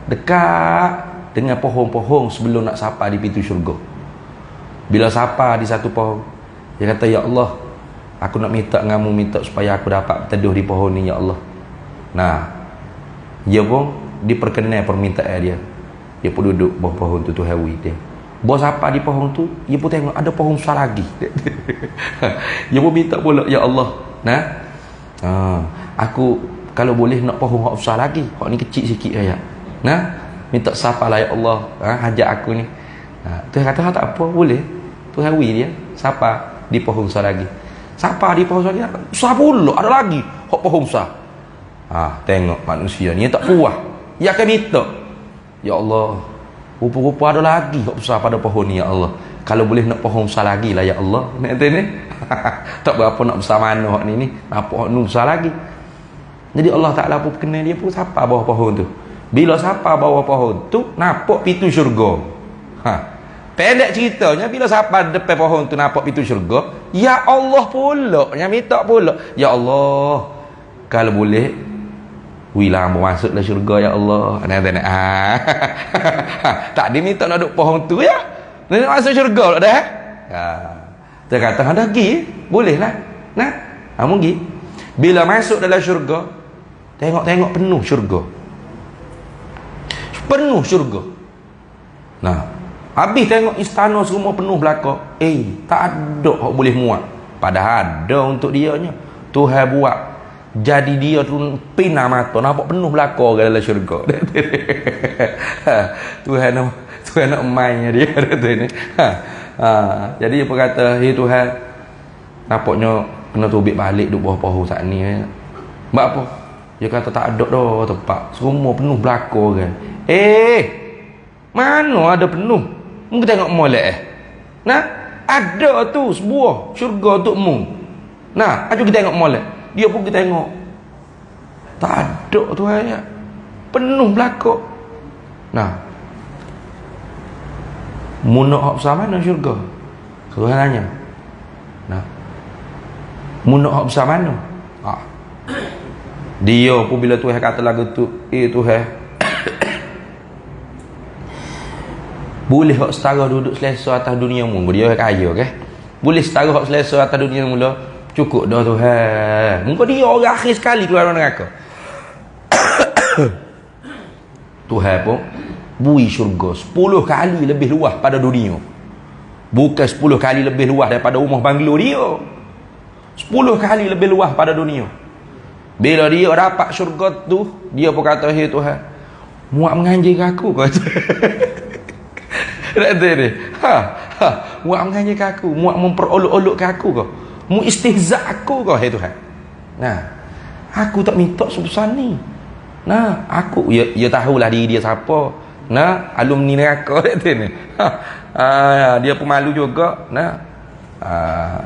dekat dengan pohon-pohon sebelum nak sapa di pintu syurga. Bila sapa di satu pohon, dia kata, ya Allah, aku nak minta denganmu, minta supaya aku dapat berteduh di pohon ni ya Allah. Nah, dia pun diperkenan permintaan dia. Dia pun duduk bawah pohon tu, Tuhan wui dia. Bos apa di pohon tu, dia pun tengok ada pohon besar lagi. Dia pun minta pula, ya Allah, nah, aku kalau boleh nak pohon hak besar lagi, hak ni kecil sikit aja. Nah, minta siapa lah ya Allah, hajat aku ni. Tuhan kata tak apa, boleh. Tuhan wi dia siapa di pohon besar lagi. Siapa di pohon besar lagi? Besar pula ada lagi hok pohon besar. Tengok manusia ni tak puas. Ya akan minta. Ya Allah, rupa-rupa ada lagi hok besar pada pohon ni ya Allah. Kalau boleh nak pohon besar lagi lah ya Allah. Nak ni. Tak berapa nak besar mana hok ni. Nampak hok nu besar lagi. Jadi Allah Ta'ala pun kenal dia pun siapa bawah pohon tu. Bila siapa bawah pohon tu, nampak pintu syurga. Pendek ceritanya, bila siapa depan pohon tu nampak pintu syurga, ya Allah pula, yang minta pula, ya Allah, kalau boleh, wilah hamba masuklah syurga ya Allah. Tak diminta nak duduk pohon tu ya. Nak masuk syurga tak dah. Dia kata, ada pergi, boleh lah. Nah, pergi. Bila masuk dalam syurga, tengok-tengok penuh syurga. Penuh syurga. Nah, habis tengok istana semua penuh belakang. Tak ada yang boleh muat. Padahal ada untuk dia nya. Tuhan buat jadi dia tu pina mata nampak penuh belakang dalam syurga. Tuhan nak mainnya dia tu ni. Jadi dia berkata, "Hei Tuhan, nampaknya kena tubik balik duk bawah pohon saat ni." Sebab apa? Dia kata tak ada dah tempat. Semua penuh belakang kan. Mana ada penuh? Mungkin tengok molek Nah, ada tu sebuah syurga untuk mu. Nah, ayo kita tengok molek. Dia pun kita tengok. Tak ada tu ayat. Penuh belakang. Nah, mu nak hak besar mana syurga? Tuhan tanya. Nah, mu nak hak besar mana? Dia pun bila Tuhan kata lagu tu, Tuhan, boleh hak setara duduk selesa atas dunia mu. Dia kaya ke? Boleh setara hak selesa atas dunia mula. Cukup dah Tuhan. Muka dia orang akhir sekali keluar neraka. Tuhan pun bui syurga 10 kali lebih luas pada dunia. Bukan 10 kali lebih luas daripada rumah banglo dia. 10 kali lebih luas pada dunia. Bila dia dapat syurga tu, dia pun kata, "Hei Tuhan, muak menganjing aku," kata. Tak ada ni. Muak menganjing aku, muak memperolok-olok aku kau. Mu istihza aku kau, hei Tuhan. Nah, aku tak minta sebesar ni. Nah, aku ya tahulah diri dia siapa. Nah, alumni neraka tu ni. Dia pun malu juga. Nah,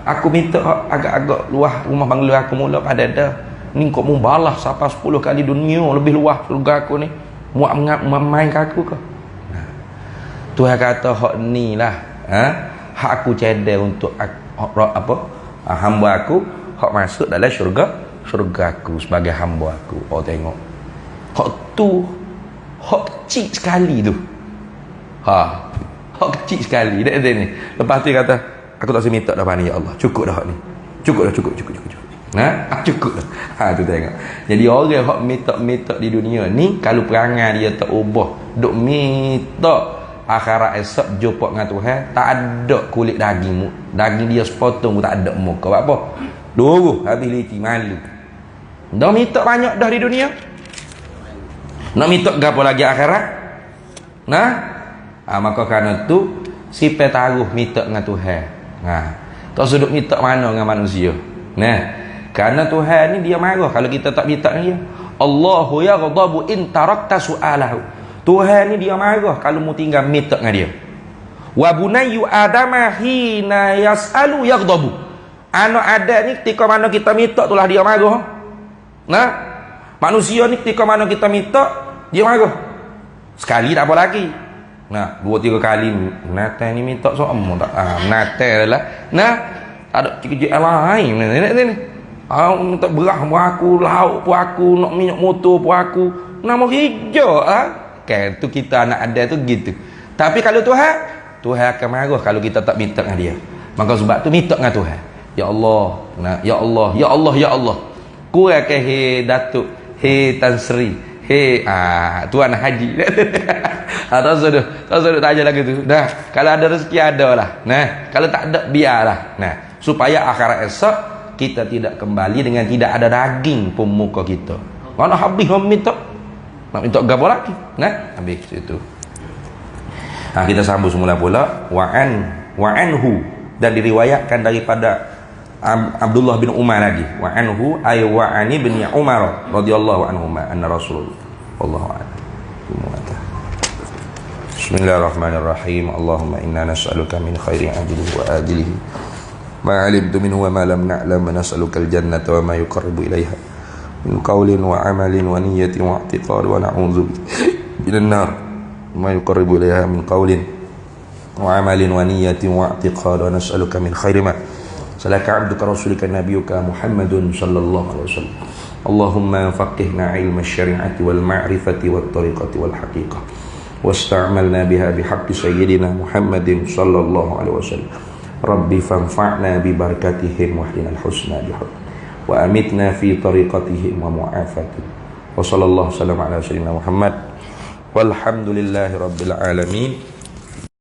aku minta agak-agak luah rumah banglo aku mula pada dah. Ni kau mau balas siapa 10 kali dunia lebih luas surga aku ni. Muak main ke aku ke? Tuhan kata hak ni lah, hak aku cedek untuk hamba aku hak masuk dalam syurga aku sebagai hamba aku. Tengok. Hak tu hak kecil sekali tu. Hak kecil sekali. Dia ni. Lepas tu dia kata, aku tak usah minta dah ni ya Allah. Cukup dah hak ni. Cukup dah, cukup. Cukup dah. Tu tengok. Jadi orang hak minta di dunia ni, kalau perangai dia tak ubah, duk minta akhirat esok jumpa dengan Tuhan, tak ada kulit daging dia sepotong pun tak ada muka. Buat apa? Dulu habis licin malu. Dah minta banyak dah di dunia. Nak minta gapo lagi akhirat? Nah, maka kerana tu sipai taruh minta dengan Tuhan. Tak sudut minta mana dengan manusia. Nah, kerana Tuhan ni dia marah kalau kita tak minta dengan dia. Allahu yaghdabu in tarakta su'alahu. Tuhan ni dia marah kalau mu tinggal minta dengan dia. Wa bunayyu adama hina yas'alu yaghdabu. Anak Adam ni ketika mana kita minta itulah dia marah. Nah, manusia ni ketika mana kita minta dia marah. Sekali tak apa lagi. Nah, 2-3 kali Natal ni minta soal tak. Natal lah. Nah, ada cikgu lain ni. Minta beras pun aku, lauk pun aku, nak minyak motor pun aku. Nama hijau kan tu kita anak ada tu gitu. Tapi kalau Tuhan akan marah kalau kita tak minta dengan dia. Maka sebab tu minta dengan Tuhan. Ya Allah, ya Allah, ya Allah, ya Allah. Kurang ke hei Datuk, hei Tan Sri, hei Tuan Haji. Tak sudah tanya lagi tu. Nah, kalau ada rezeki ada lah. Nah, kalau tak ada biarlah. Nah, supaya akhirat esok kita tidak kembali dengan tidak ada daging pun muka kita. Mana habis orang minta. nak minta gapo lagi. Nah, habis itu. Nah, kita sambung semula pula wa anhu, dan diriwayatkan daripada Abdullah bin Umar lagi. Wa anhu ay wa ani bin Umar radhiyallahu anhuma anna Rasulullah wallahu a'lam. Bismillahirrahmanirrahim. Allahumma inna nas'aluka min khairi ajlihi wa ajlihi ma 'alimtu minhu wa ma lam na'lam, wa nas'aluka al-jannata wa ma yuqarribu ilaiha min qawlin wa 'amalin wa niyyatin wa i'tiqad, wa na'udzu minan nar ma yuqarribu ilaiha min qawlin wa 'amalin wa niyyatin wa i'tiqad, wa nas'aluka min khairi ma salaka 'abduka rasulika nabiyyuka Muhammadun sallallahu alaihi wasallam. Allahumma faqihna 'ilma asy-syari'ati wal ma'rifati wat tariqati wal haqiqah wasta'malna biha bihaqqi sayyidina Muhammadin sallallahu alaihi wasallam. Rabbi fanfa'na bi barakatihim wa hdina al-husna bihaq wa amitna fi tariqatihim wa mu'afatihim. Wa sallallahu sallam ala sayyidina Muhammad walhamdulillahi rabbil alamin.